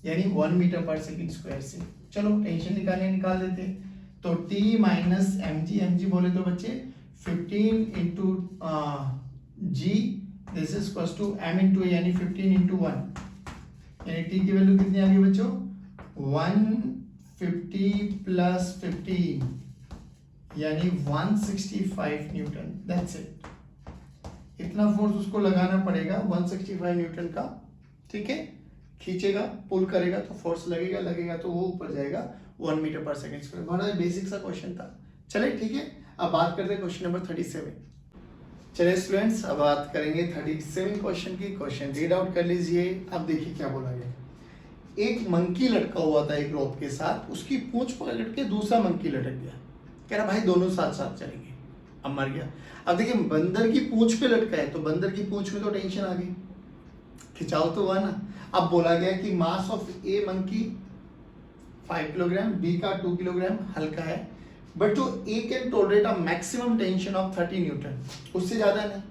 यानी 1 मीटर पर सेकंड स्क्वायर से। चलो टेंशन निकाल देते हैं, तो टी माइनस एम जी बोले तो बच्चे 15 into g, this is equal to m into a, यानी 15 इंटू 1, यानी टी की वैल्यू कितनी आ गई बच्चों 150 प्लस 15 यानी 165 न्यूटन। दैट्स इट, इतना फोर्स उसको लगाना पड़ेगा 165 न्यूटन का। ठीक है, खींचेगा पुल करेगा तो फोर्स लगेगा तो वो ऊपर जाएगा 1 मीटर पर सेकंड स्क्वायर। बड़ा बेसिक सा क्वेश्चन था। चले ठीक है, अब बात करते हैं क्वेश्चन नंबर 37। चलिए स्टूडेंट्स, अब बात करेंगे 37 क्वेश्चन की। क्वेश्चन रीड आउट कर लीजिए। अब देखिए क्या बोला गया। एक मंकी लटका हुआ था एक रोप के साथ, उसकी पूंछ पकड़ के दूसरा मंकी लटक गया। कह रहा भाई दोनों साथ साथ चलेंगे, अब मर गया। अब देखिए बंदर की पूंछ पे लटका है तो बंदर की पूंछ में तो टेंशन आ गई, खिंचाव तो हुआ ना। अब बोला गया कि mass of a monkey 5 kilogram, B का 2 किलोग्राम, हल्का है, बट जो A can tolerate a maximum tension of 30 newton, उससे ज्यादा नहीं,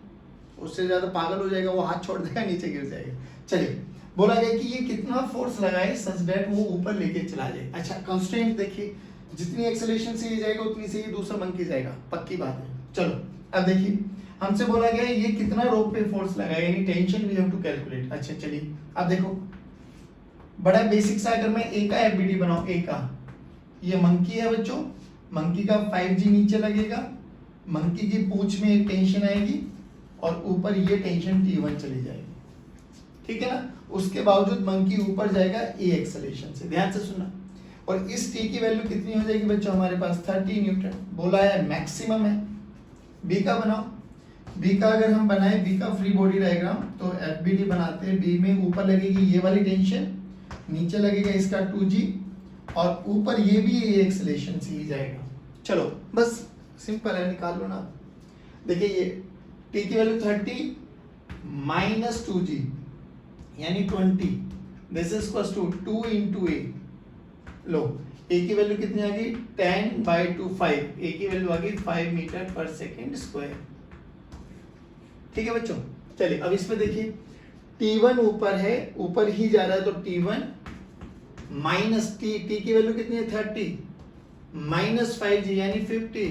उससे ज्यादा पागल हो जाएगा, वो हाथ छोड़ देगा, नीचे गिर जाएगा। चलिए बोला गया कि ये कितना फोर्स लगाए सच दैट वो ऊपर लेके चला जाए। अच्छा कंस्ट्रेंट देखिए, जितनी एक्सेलरेशन से ये जाएगा उतनी से ये दूसरा मंकी जाएगा, पक्की बात है। चलो अब देखिए हमसे बोला गया ये कितना रोप पे फोर्स लगाए, यानी tension we have to calculate. अच्छा चलिए अब देखो बड़ा बेसिक सा, अगर मैं ए का एफबीडी बनाऊं, ए का, ये मंकी है बच्चों, मंकी का 5G नीचे लगेगा, मंकी की पूंछ में एक टेंशन आएगी और ऊपर ये टेंशन T1 चली जाएगी। ठीक है ना, उसके बावजूद मंकी ऊपर जाएगा ए एक्सेलरेशन से, ध्यान से सुनना। और इस टी की वैल्यू कितनी हो जाएगी बच्चों हमारे पास 30 न्यूटन बोला है, मैक्सिमम है। बी का बनाओ, बी का अगर हम बनाए बी का फ्री बॉडी डायग्राम तो एफबीडी बनाते हैं। बी में ऊपर लगेगी ये वाली टेंशन, नीचे लगेगा इसका 2G और ऊपर ये भी ये एक्सेलरेशन से ही जाएगा। चलो बस सिंपल है, निकाल लो ना। देखिए ये टी की वैल्यू 30 माइनस 2G यानी 20, this is equal to 2 into a. लो ए की वैल्यू कितनी आ गई 10/2 5, ए की वैल्यू आ गई 5 मीटर पर सेकेंड स्क्वायर। ठीक है बच्चों, चलिए अब इसमें देखिए T1 ऊपर है, ऊपर ही जा रहा है, तो T1 माइनस टी की वैल्यू कितनी है 30 माइनस 5G यानी 50,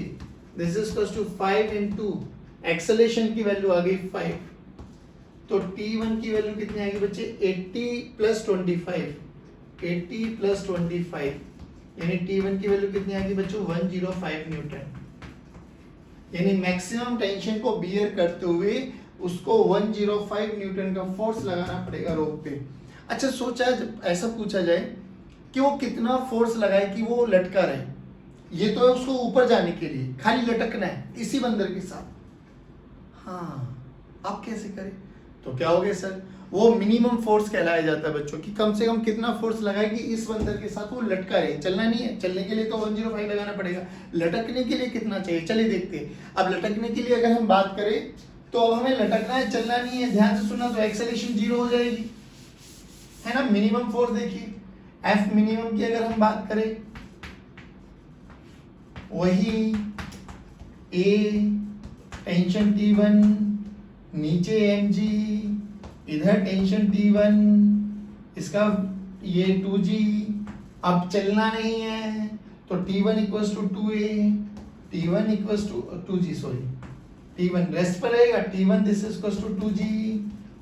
this is equal to 5 into acceleration की वैल्यू आ गई 5, तो T1 की वैल्यू कितनी आएगी बच्चे 80 प्लस 25, 80 प्लस 25 यानी T1 की वैल्यू कितनी आएगी बच्चों 105 न्यूटन। यानी मैक्सिमम टेंशन को बियर करते हुए उसको 105 न्यूटन का फोर्स लगाना पड़ेगा रोप पे। अच्छा सोचा जब ऐसा पूछा जाए कि वो कितना फोर्स लगाए कि वो लटका रहे, ये तो है उसको ऊपर जाने के लिए, खाली लटकना है इसी बंदर के साथ। हाँ आप कैसे करें, तो क्या हो गया सर, वो मिनिमम फोर्स कहलाया जाता है बच्चों, कि कम से कम कितना फोर्स लगाए कि इस बंदर के साथ वो लटका रहे। चलना नहीं है, चलने के लिए तो 105 लगाना पड़ेगा, लटकने के लिए कितना चाहिए चलिए देखते हैं। अब लटकने के लिए अगर हम बात करें तो अब हमें लटकना है, चलना नहीं है, ध्यान से सुनना, तो एक्सेलरेशन 0 हो जाएगी, है ना। मिनिमम फोर्स देखिए एफ मिनिमम की अगर हम बात करें, वही ए टेंशन T1, नीचे mg, इधर टेंशन T1, इसका ये 2G। अब चलना नहीं है तो T1 equals to 2a, T1 equals to 2G, sorry T1 rest पर रहेगा, T1 this is equals to 2G,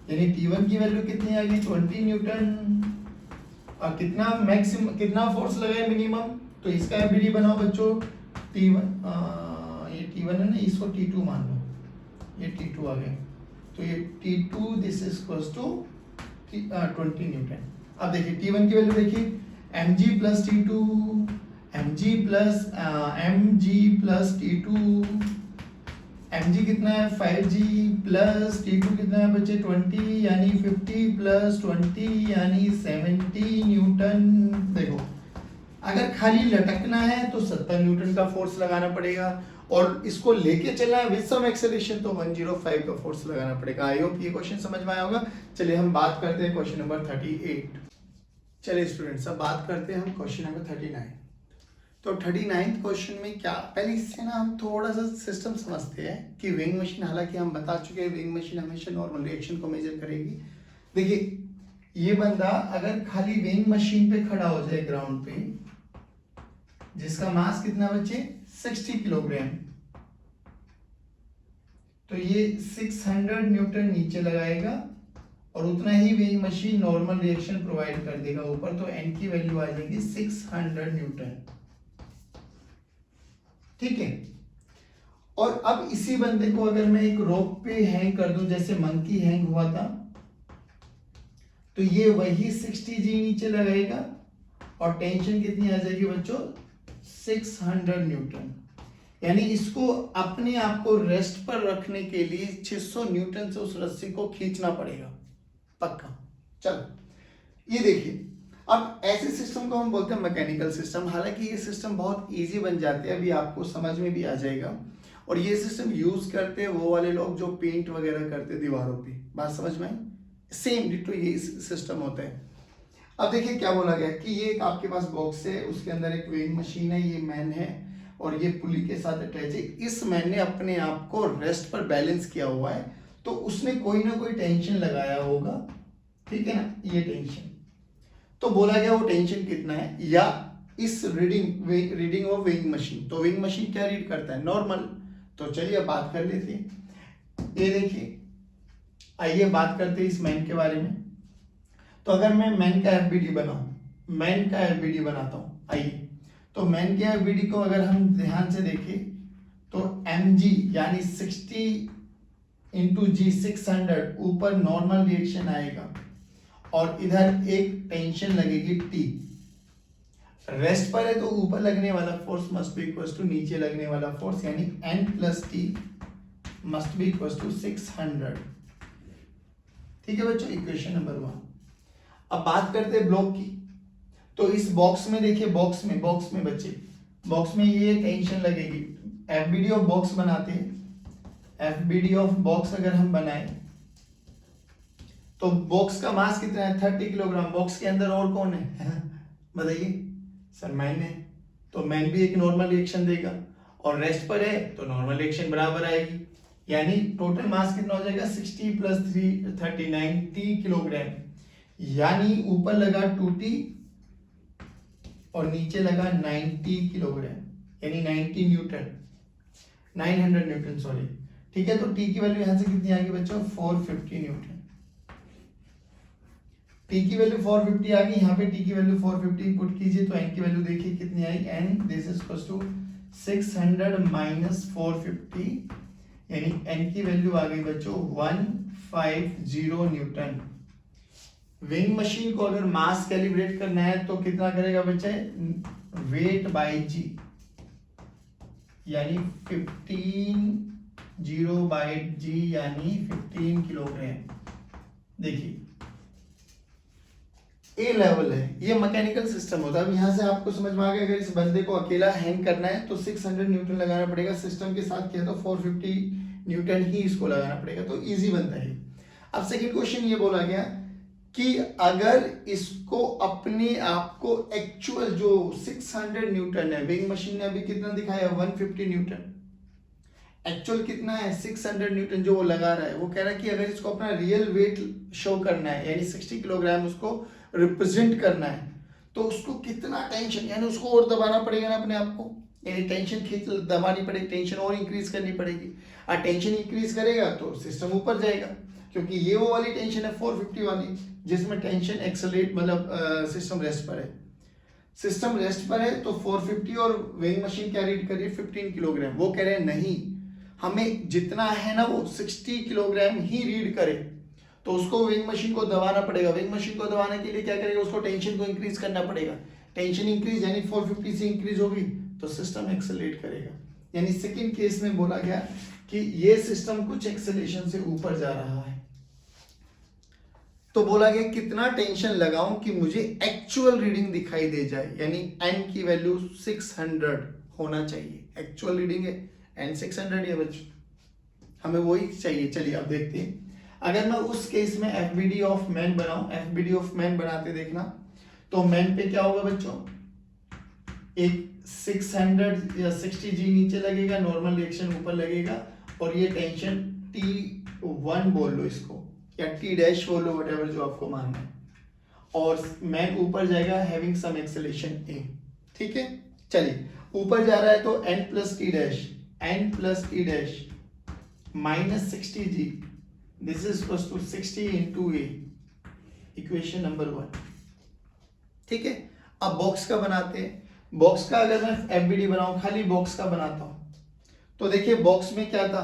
यानी T1 की वैल्यू कितनी आ गई 20 न्यूटन। और कितना मैक्सिमम कितना फोर्स लगाए मिनिमम, तो इसका एफबीडी बनाओ बच्चों T1, ये T1 है ना, इसको T2 मान लो, ये T2 आ गया, तो ये T2 this is equals to 20 newton. अब देखिए T1 की वैल्यू देखिए mg plus T2, mg plus T2, mg कितना है 5G प्लस T2 कितना है बच्चे 20 यानी 50 प्लस 20 यानी 70 न्यूटन। देखो अगर खाली लटकना है तो 70 न्यूटन का फोर्स लगाना पड़ेगा, और इसको लेके चलना है विद सम एक्सेलरेशन तो 105 का फोर्स लगाना पड़ेगा। आई होप ये क्वेश्चन समझ में आया होगा। चलिए हम बात करते हैं क्वेश्चन नंबर 38। चलिए स्टूडेंट्स अब बात करते हैं हम क्वेश्चन नंबर 39। तो 39 क्वेश्चन में क्या, पहले इससे ना हम थोड़ा सा सिस्टम समझते हैं कि विंग मशीन, हालांकि हम बता चुके हैं विंग मशीन हमेशा नॉर्मल रिएक्शन को मेजर करेगी। देखिए ये बंदा अगर खाली विंग मशीन पे खड़ा हो जाए ग्राउंड पे, जिसका मास कितना बच्चे 60 किलोग्राम, तो ये 600 न्यूटन नीचे लगाएगा और उतना ही weighing machine normal reaction provide कर देगा ऊपर, तो एन की वैल्यू आ जाएगी 600 न्यूटन। ठीक है, और अब इसी बंदे को अगर मैं एक रोप पे हैंग कर दूं, जैसे मंकी हैंग हुआ था, तो ये वही 60 जी नीचे लगाएगा और टेंशन कितनी आ जाएगी बच्चों 600 न्यूटन। यानी इसको अपने आप को रेस्ट पर रखने के लिए 600 न्यूटन से उस रस्सी को खींचना पड़ेगा पक्का। चलो ये देखिए, अब ऐसे सिस्टम को हम बोलते हैं मैकेनिकल सिस्टम। हालांकि ये सिस्टम बहुत इजी बन जाते हैं, अभी आपको समझ में भी आ जाएगा। और ये सिस्टम यूज करते हैं वो वाले लोग जो पेंट वगैरह करते हैं दीवारों पे। बात समझ में आई? सेम डिटो ये सिस्टम होता है। अब देखिए क्या बोला गया कि ये एक आपके पास बॉक्स है, उसके अंदर एक वेइंग मशीन है, ये मैन है और ये पुली के साथ अटैच है। इस मैन ने अपने आप को रेस्ट पर बैलेंस किया हुआ है, तो उसने कोई ना कोई टेंशन लगाया होगा, ठीक है ना, ये टेंशन। तो बोला गया वो टेंशन कितना है, या इस रीडिंग ऑफ वेइंग मशीन। तो वेइंग मशीन क्या रीड करता है, नॉर्मल। तो चलिए अब बात कर लेते हैं। ये देखिए, आइए बात करते हैं इस मैन के बारे में। तो अगर मैं मैन का एफबीडी बनाऊं, मैन का एफबीडी बनाता हूं, आइए। तो मैन के एफबीडी को अगर हम ध्यान से देखें तो mg यानी 60 इंटू जी 600 ऊपर नॉर्मल रिएक्शन आएगा और इधर एक टेंशन लगेगी T। रेस्ट पर है तो ऊपर लगने वाला force must be equal to नीचे लगने वाला फोर्स, यानी N plus T must be equal to 600। ठीक है बच्चों, इक्वेशन नंबर 1। अब बात करते हैं ब्लॉक की। तो इस बॉक्स में देखिए, बॉक्स में बच्चे, बॉक्स में ये टेंशन लगेगी। एफबीडी ऑफ बॉक्स बनाते हैं। एफबीडी ऑफ बॉक्स अगर हम बनाए तो बॉक्स का मास कितना है 30 किलोग्राम। बॉक्स के अंदर और कौन है बताइए सर, मैन है। तो मैन भी एक नॉर्मल रिएक्शन देगा और रेस्ट पर है तो नॉर्मल रिएक्शन बराबर आएगी। यानी टोटल मास कितना हो जाएगा 60 प्लस 3 39 T किलोग्राम। यानी ऊपर लगा 2T और नीचे लगा 90 किलोग्राम, यानी 90 न्यूटन, 900 न्यूटन सॉरी। ठीक है, तो T की वैल्यू यहां से कितनी आ गई बच्चों 450 न्यूटन। T की वैल्यू 450 आ गई, यहाँ पे T की वैल्यू 450 पुट कीजिए तो N की वैल्यू देखिए कितनी आई, N this is equal to 600 minus 450, यानी N की वैल्यू आ गई बच्चों 150 न्यूटन। विंग मशीन को अगर मास कैलिब्रेट करना है तो कितना करेगा बच्चे, वेट बाय जी, यानी 15 बाय जी यानी 15 किलोग्राम। देखिए ए लेवल है, ये मैकेनिकल सिस्टम होता है। अब यहाँ से आपको समझ में आ गया, अगर इस बंदे को अकेला हैंग करना है तो 600 न्यूटन लगाना पड़ेगा। सिस्टम के साथ किया तो 450 न्यूटन ही इसको लगाना पड़ेगा, तो इजी बनता है। अब सेकंड क्वेश्चन ये बोला गया कि अगर इसको अपने आप को एक्चुअल जो 600 न्यूटन है, विंग मशीन ने अभी कितना दिखाया 150 न्यूटन, एक्चुअल कितना है 600 न्यूटन जो वो लगा रहा है। वो कह रहा है कि अगर इसको अपना रियल वेट शो करना है, यानी 60 किलोग्राम उसको रिप्रेजेंट करना है, तो उसको कितना टेंशन, यानी उसको और दबाना पड़ेगा ना अपने आप को, यानी टेंशन खींच दबानी पड़ेगी, टेंशन और इंक्रीज करनी पड़ेगी। और टेंशन इंक्रीज करेगा तो सिस्टम ऊपर जाएगा, क्योंकि ये वो वाली टेंशन है 450 वाली, जिसमें टेंशन एक्सेलरेट मतलब सिस्टम रेस्ट पर है। सिस्टम रेस्ट पर है तो 450 और वेइंग मशीन क्या रीड कर रही है 15 किलोग्राम। वो कह रहे हैं नहीं, हमें जितना है ना वो 60 किलोग्राम ही रीड करे, तो उसको वेइंग मशीन को दबाना पड़ेगा। वेइंग मशीन को दबाने के लिए क्या करेगा, उसको टेंशन को इंक्रीज करना पड़ेगा। टेंशन इंक्रीज यानी 450 से इंक्रीज होगी तो सिस्टम एक्सेलरेट करेगा। यानी सेकंड केस में बोला गया कि ये सिस्टम कुछ एक्सेलरेशन से ऊपर जा रहा है, तो बोला गया कितना टेंशन लगाऊं कि मुझे एक्चुअल रीडिंग दिखाई दे जाए, यानी एन की वैल्यू 600 होना चाहिए। एक्चुअल रीडिंग है एन 600 है बच्चों, हमें वही चाहिए। चलिए अब देखते हैं, अगर मैं उस केस में एफबीडी ऑफ मैन बनाऊं, एफबीडी ऑफ मैन बनाते देखना, तो मैन पे क्या होगा बच्चों, एक 600 या 60 जी नीचे लगेगा, नॉर्मल रिएक्शन ऊपर लगेगा, और ये टेंशन T1 बोल लो इसको, या T डैश बोल लो, व्हाटएवर जो आपको मानना है, और मैन ऊपर जाएगा हैविंग सम एक्सेलरेशन A। ठीक है, चलिए ऊपर जा रहा है तो n plus T dash minus 60g, this is equal to 60 into a, equation number 1। ठीक है, अब बॉक्स का बनाते हैं। बॉक्स का अगर मैं एफबीडी बनाऊं, खाली बॉक्स का बनाता हूं, तो देखिए बॉक्स में क्या था,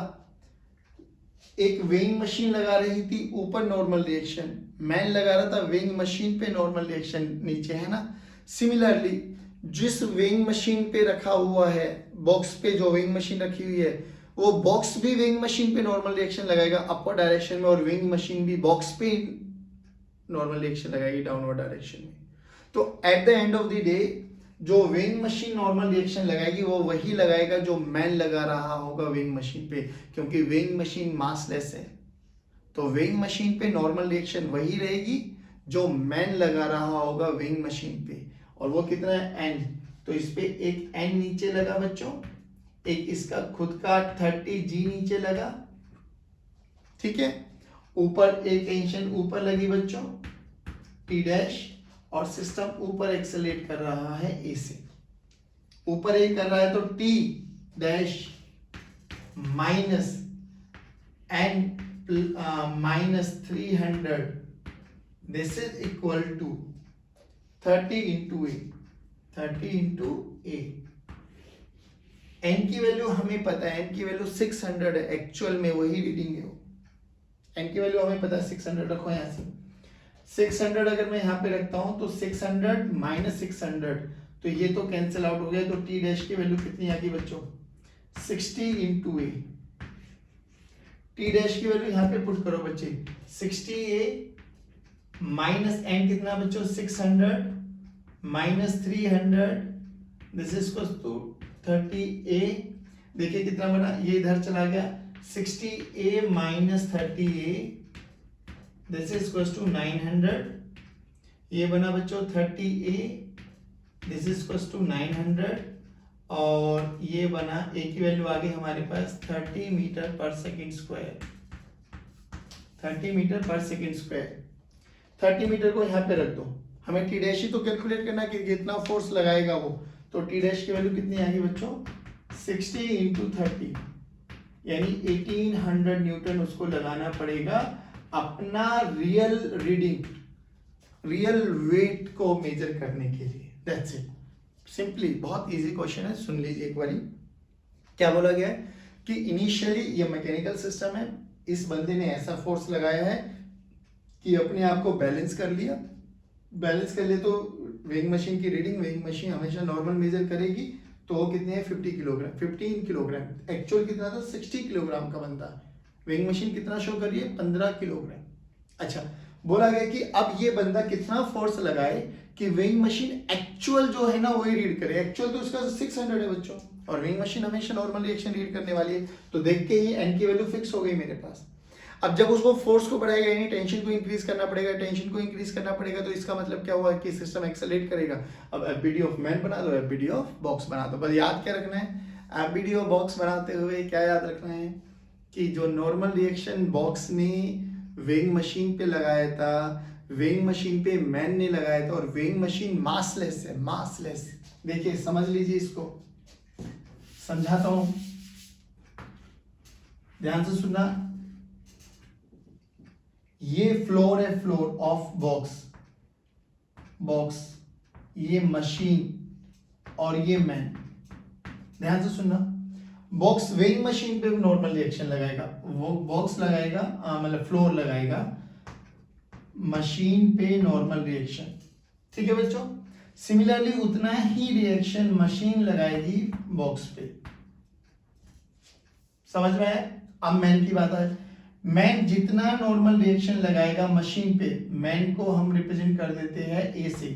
एक वेइंग मशीन लगा रही थी ऊपर नॉर्मल रिएक्शन, मैन लगा रहा था वेइंग मशीन पे नॉर्मल रिएक्शन नीचे, है ना। सिमिलरली जिस वेइंग मशीन पे रखा हुआ है, बॉक्स पे जो वेइंग मशीन रखी हुई है, वो बॉक्स भी वेइंग मशीन पे नॉर्मल रिएक्शन लगाएगा अपवर्ड डायरेक्शन में, और वेइंग मशीन भी बॉक्स पे नॉर्मल रिएक्शन लगाएगी डाउनवर्ड डायरेक्शन में। तो at the end of the day जो वेइंग मशीन नॉर्मल रिएक्शन लगाएगी वो वही लगाएगा जो मैन लगा रहा होगा वेइंग मशीन पे, क्योंकि वेइंग मशीन मासलेस है। तो वेइंग मशीन पे नॉर्मल रिएक्शन वही रहेगी जो मैन लगा रहा होगा वेइंग मशीन पे, और वो कितना है n। तो इस पे एक n नीचे लगा बच्चों, एक इसका खुद का 30g नीचे लगा, ठीक है। ऊपर एक टेंशन ऊपर लगी बच्चों T डैश, और सिस्टम ऊपर एक्सेलेरेट कर रहा है ए से, ऊपर ए कर रहा है तो T dash minus n minus 300, this is equal to 30 into a, 30 into a. n की वैल्यू हमें पता है, n की वैल्यू 600 है, एक्चुअल में वही रीडिंग है वो। n की वैल्यू हमें पता है 600, रखो यहाँ से 600 अगर मैं यहाँ पे रखता हूं तो 600 माइनस 600, तो ये तो कैंसिल आउट हो गया, तो टी डैश की वैल्यू कितनी आ गई बच्चों 60 इंटू ए। टी डैश की वैल्यू यहाँ पे पुट करो बच्चे 60 ए माइनस एन कितना बच्चों 600 minus 300, this is equal to 30 a. देखिए कितना बना, ये इधर चला गया 60 a minus 30 a, this is equal to 900। ये बना बच्चों 30 a, this is equal to 900, और ये बना ए की वैल्यू आ गई हमारे पास 30 मीटर पर सेकेंड स्क्वायर, 30 मीटर पर सेकेंड स्क्वायर। 30 मीटर को यहाँ पे रख दो, हमें टी डैश ही तो कैलकुलेट करना कि कितना फोर्स लगाएगा वो, तो टी डैश की वैल्यू कितनी आ गई बच्चों 60 इंटू 30, यानी 1800 न्यूटन उसको लगाना पड़ेगा अपना रियल रीडिंग, रियल वेट को मेजर करने के लिए। दैट्स इट, सिंपली बहुत इजी क्वेश्चन है, सुन लीजिए एक बारी। क्या बोला गया है कि इनिशियली ये मैकेनिकल सिस्टम है, इस बंदे ने ऐसा फोर्स लगाया है कि अपने आप को बैलेंस कर लिया, बैलेंस कर लिया तो वेइंग मशीन की रीडिंग, वेइंग मशीन हमेशा नॉर्मल मेजर करेगी, तो वो कितने हैं 50 किलोग्राम, 15 किलोग्राम, एक्चुअल कितना था 60 किलोग्राम का बनता है, वेइंग मशीन कितना शो कर रही है 15 किलोग्राम। अच्छा, बोला गया कि अब ये बंदा कितना फोर्स लगाए कि वेइंग मशीन एक्चुअल जो है ना वही रीड करे, एक्चुअल तो उसका 600 है बच्चों, और वेइंग मशीन हमेशा नॉर्मल रिएक्शन रीड करने वाली है, तो देख के ही एन की वैल्यू फिक्स हो गई मेरे पास। अब जब उसको फोर्स को बढ़ाएगा यानी टेंशन को इंक्रीज करना पड़ेगा, टेंशन को इंक्रीज करना पड़ेगा, तो इसका मतलब क्या हुआ कि सिस्टम एक्सेलरेट करेगा। अब एफबीडी ऑफ मैन बना दो, एफबीडी ऑफ बॉक्स बना दो। बस याद क्या रखना है, एफबीडी ऑफ बॉक्स बनाते हुए क्या याद रखना है कि जो नॉर्मल रिएक्शन बॉक्स ने वेइंग मशीन पे लगाया था, वेइंग मशीन पे मैन ने लगाया था, और वेइंग मशीन मासलेस है, मासलेस। देखिए समझ लीजिए, इसको समझाता हूं, ध्यान से सुनना। ये फ्लोर है, फ्लोर ऑफ बॉक्स, बॉक्स, ये मशीन और ये मैन। ध्यान से सुनना, बॉक्स वेइंग मशीन पे नॉर्मल रिएक्शन लगाएगा, वो बॉक्स लगाएगा मतलब फ्लोर लगाएगा मशीन पे नॉर्मल रिएक्शन, ठीक है बच्चों। सिमिलरली उतना ही रिएक्शन मशीन लगाएगी बॉक्स पे, समझ में आया। अब मैन की बात है, मैन जितना नॉर्मल रिएक्शन लगाएगा मशीन पे, मैन को हम रिप्रेजेंट कर देते हैं ए से,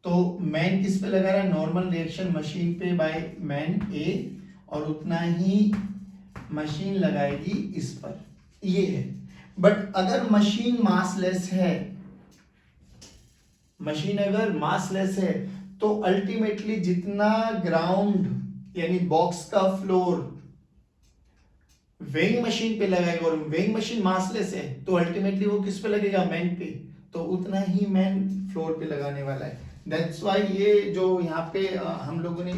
तो मैन किस पे लगा रहा है नॉर्मल रिएक्शन मशीन पे बाय मैन ए, और उतना ही मशीन लगाएगी इस पर, ये है। बट अगर मशीन मासलेस है, मशीन अगर मासलेस है, तो अल्टीमेटली जितना ग्राउंड यानी बॉक्स का फ्लोर वेइंग मशीन पे लगाएगा, और वेइंग मशीन मासलेस है तो अल्टीमेटली वो किस पे लगेगा मैन पे, तो उतना ही मैन फ्लोर पे लगाने वाला है। दैट्स वाई ये जो यहाँ पे हम लोगों ने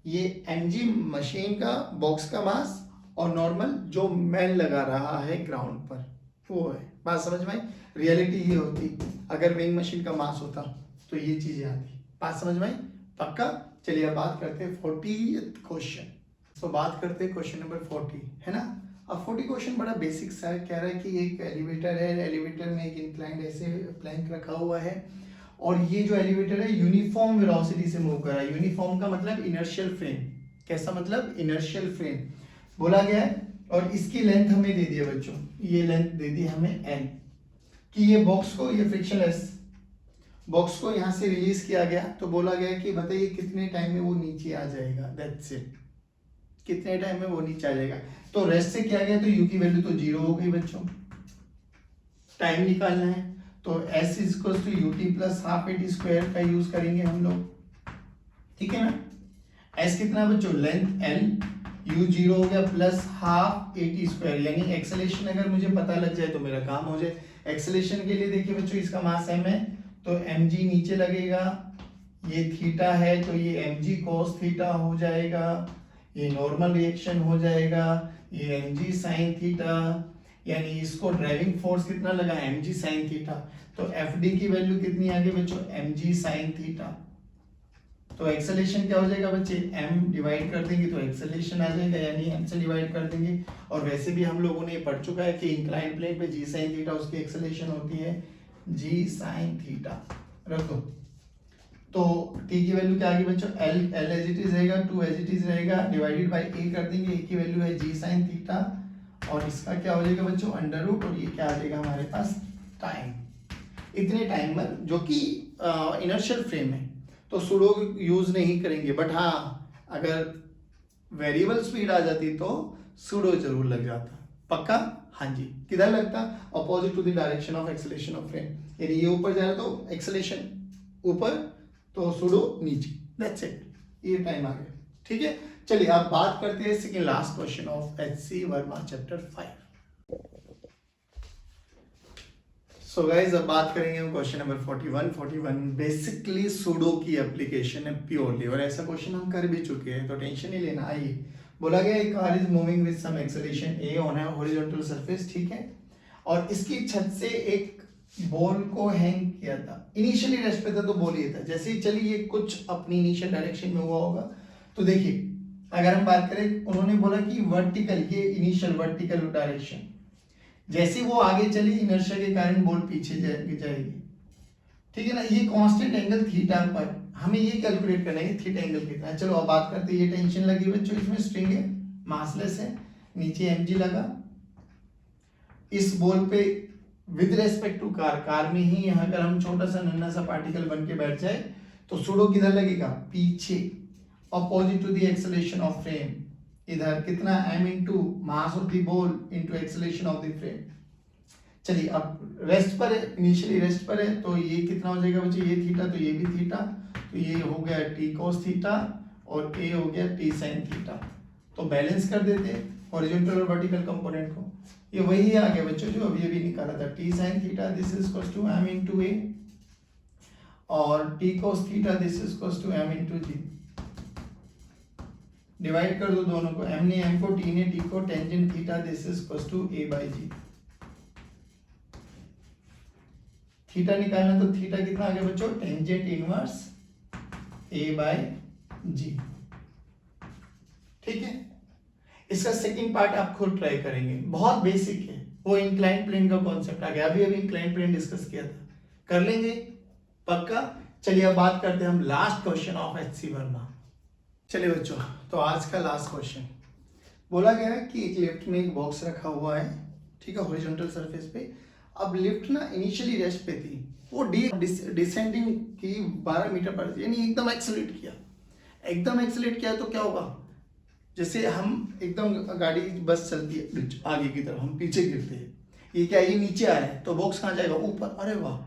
ये mg मशीन का बॉक्स का मास और नॉर्मल जो मैन लगा रहा है ग्राउंड पर वो है। बात समझ में आई? रियलिटी ये होती, अगर वेइंग मशीन का मास होता तो ये चीजें आती। बात समझ में आई? पक्का? चलिए अब बात करते हैं 40th क्वेश्चन। तो बात करते हैं क्वेश्चन नंबर 40, है ना। अब 40 क्वेश्चन बड़ा बेसिक सा है। कह रहा है कि एक एलिवेटर है, एलिवेटर में एक इंक्लाइंड ऐसे प्लैंक रखा हुआ है और ये जो एलिवेटर है यूनिफॉर्म वेलोसिटी से मूव कर रहा है। यूनिफॉर्म का मतलब इनर्शियल फ्रेम। कैसा मतलब? इनर्शियल फ्रेम बोला गया है। और इसकी लेंथ हमें दे दी है बच्चों, ये लेंथ दे दी हमें n, कि ये बॉक्स को, ये फ्रिक्शनलेस बॉक्स को यहाँ से रिलीज किया गया। तो बोला गया कि बताइए कितने टाइम में वो नीचे आ जाएगा। दैट्स इट, कितने टाइम में वो नीचे आ जाएगा। तो रेस्ट से किया गया तो u की वैल्यू तो 0 हो गई बच्चों। टाइम निकालना है तो s equal to ut plus half at square का यूज करेंगे हम लोग, ठीक है ना। s कितना बच्चों? लेंथ l, u 0 हो गया प्लस हाफ एटी स्क्वायर, यानी एक्सेलेरेशन अगर मुझे पता लग जाए तो मेरा काम हो जाए। एक्सेलेरेशन के लिए देखिए बच्चों, इसका मास m है तो mg नीचे लगेगा, ये थीटा है तो ये mg cos थीटा हो जाएगा, ये नॉर्मल रिएक्शन हो जाएगा, ये mg sin थीटा, यानी इसको ड्राइविंग फोर्स कितना लगा? mg sin theta. तो fd की वैल्यू कितनी आ गई बच्चों? mg sin theta. तो एक्सेलेरेशन क्या हो जाएगा बच्चे? m डिवाइड कर देंगे तो एक्सेलेरेशन आ जाएगा, यानी m से डिवाइड कर देंगे। और वैसे भी हम लोगों ने पढ़ चुका है कि इंक्लाइंड प्लेन पे g sin थीटा उसकी एक्सेलेरेशन होती है g sin थीटा। रखो तो t की वैल्यू क्या आ गई बच्चों? l एज इट इज रहेगा, 2 एज इट इज रहेगा, डिवाइडेड बाय a कर देंगे। a की वैल्यू है g sin थीटा और इसका क्या हो जाएगा बच्चों? अंडर रूट, और ये क्या आ जाएगा हमारे पास? टाइम। इतने टाइम पर, जो कि इनर्शियल फ्रेम है तो सुडो यूज नहीं करेंगे, बट हाँ अगर वेरिएबल स्पीड आ जाती तो सुडो जरूर लग जाता। पक्का? हाँ जी। किधर लगता? Opposite to the direction of acceleration of frame, यानी ये ऊपर जा रहा तो एक्सेलेरेशन ऊपर तो सुडो नीचे। दैट्स इट, ये टाइम आ गया, ठीक है। चलिए अब बात करते हैं second last question of HC Verma chapter 5। So guys अब बात करेंगे हम क्वेश्चन नंबर 41 बेसिकली सुडो की एप्लीकेशन है प्योरली, और ऐसा क्वेश्चन हम कर भी चुके हैं तो टेंशन नहीं लेना। आइए, बोला गया एक car is moving with some acceleration a on a horizontal surface, ठीक है, और इसकी छत से एक बॉल को हैंग किया था। इनिशियली रेस्ट पे था तो बॉल ये था, जैसे ही चली ये कुछ अपनी इनिशियल डायरेक्शन में हुआ होगा। तो देखिए अगर हम बात करें, उन्होंने बोला कि वर्टिकल, ये इनिशियल वर्टिकल डायरेक्शन, जैसे वो आगे चली इनर्शिया के कारण बॉल पीछे जाएगी, ठीक है ना। ये कांस्टेंट एंगल थीटा पर हमें ये कैलकुलेट करना है थीटा एंगल कितना है। चलो अब बात करते हैं, ये टेंशन लगी बच्चों, इसमें स्ट्रिंग है, मासलेस है, नीचे mg लगा, इस बॉल पे विद रेस्पेक्ट टू कार में ही अगर हम छोटा सा नन्हा सा पार्टिकल बन के बैठ जाए तो सुडो किधर लगेगा? पीछे, opposite to the acceleration of frame. इधर कितना? m into mass of the ball into acceleration of the frame. चलिए अब रेस्ट पर है, इनिशियली रेस्ट पर है तो ये कितना हो जाएगा बच्चे? ये थीटा तो ये भी थीटा, तो ये हो गया t cos थीटा और a हो गया t sin थीटा। तो बैलेंस कर देते हैं हॉरिजॉन्टल और वर्टिकल कंपोनेंट को। ये वही आ गया बच्चों जो अभी अभी निकाला था, t sin थीटा this is equals to m into a और t cos theta this is equals to m into g। Divide कर दो दोनों को, m ने m को, t ने t को, tangent theta this is equals to a by g। Theta निकालना तो थीटा कितना आ गया बच्चों? Tangent inverse a by g, ठीक है। इसका सेकंड पार्ट आप खुद ट्राई करेंगे, बहुत बेसिक है, वो इंक्लाइंड प्लेन का कॉन्सेप्ट आ गया, अभी अभी इंक्लाइंड प्लेन डिस्कस किया था, कर लेंगे पक्का। चलिए अब बात करते हैं हम last question of HC Verma. चलिए बच्चों, तो आज का लास्ट क्वेश्चन बोला गया है कि एक लिफ्ट में एक बॉक्स रखा हुआ है, ठीक है, हॉरिजॉन्टल सरफेस पे। अब लिफ्ट ना इनिशियली रेस्ट पे थी, वो डिसेंडिंग की 12 मीटर पर, यानी एकदम एक्सेलरेट किया, एकदम एक्सेलरेट किया तो क्या होगा? जैसे हम एकदम गाड़ी बस चलती है आगे की तरफ, हम पीछे गिरते हैं, ये क्या, ये नीचे आया है तो बॉक्स कहाँ जाएगा? ऊपर। अरे वाह,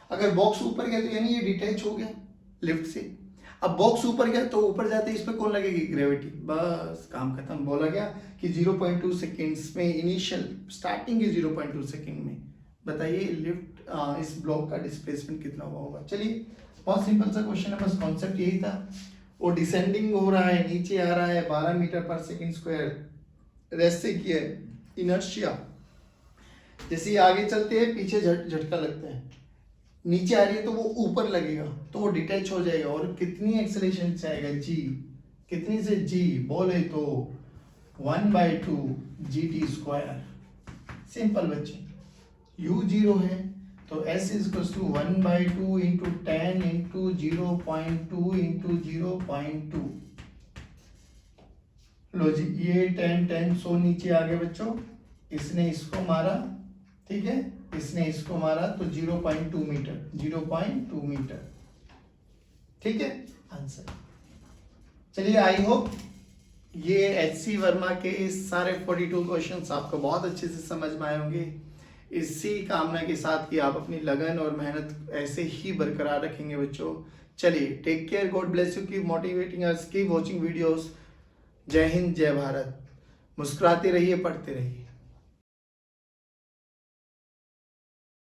अगर बॉक्स ऊपर गया तो यानी ये डिटैच हो गया लिफ्ट से। अब बॉक्स ऊपर गया तो ऊपर जाते इस पे कौन लगेगी? ग्रेविटी। बस काम खत्म। बोला गया कि 0.2 सेकेंड्स में, इनिशियल स्टार्टिंग के 0.2 सेकेंड में बताइए लिफ्ट इस ब्लॉक का डिस्प्लेसमेंट कितना हुआ होगा। चलिए बहुत सिंपल सा क्वेश्चन है, बस कॉन्सेप्ट यही था। वो डिसेंडिंग हो रहा है, नीचे आ रहा है 12 मीटर पर सेकंड स्क्वायर, रेस्ट से किया है, इनर्शिया। जैसे ही आगे चलते हैं पीछे झटका लगता है, नीचे आ रही है तो वो ऊपर लगेगा तो वो डिटैच हो जाएगा। और कितनी एक्सेलरेशन से आएगा, जी। कितनी से, जी बोले तो 1/2 GT स्क्वायर। सिंपल बच्चे, u 0 है तो s is equals to 1/2 into 10 into 0.2 into 0.2। लो जी, ये 10 100 नीचे आ गए बच्चों, इसने इसको मारा, ठीक है, इसने इसको मारा तो 0.2 मीटर, 0.2 मीटर, ठीक है आंसर। चलिए, आई होप ये HC वर्मा के सारे 42 क्वेश्चंस आपको बहुत अच्छे से समझ में आए होंगे। इसी कामना के साथ कि आप अपनी लगन और मेहनत ऐसे ही बरकरार रखेंगे बच्चों। चलिए, take care, god bless you, keep motivating us, keep watching videos. जय हिंद, जय भारत। मुस्कुराते रहिए, पढ़ते रहिए।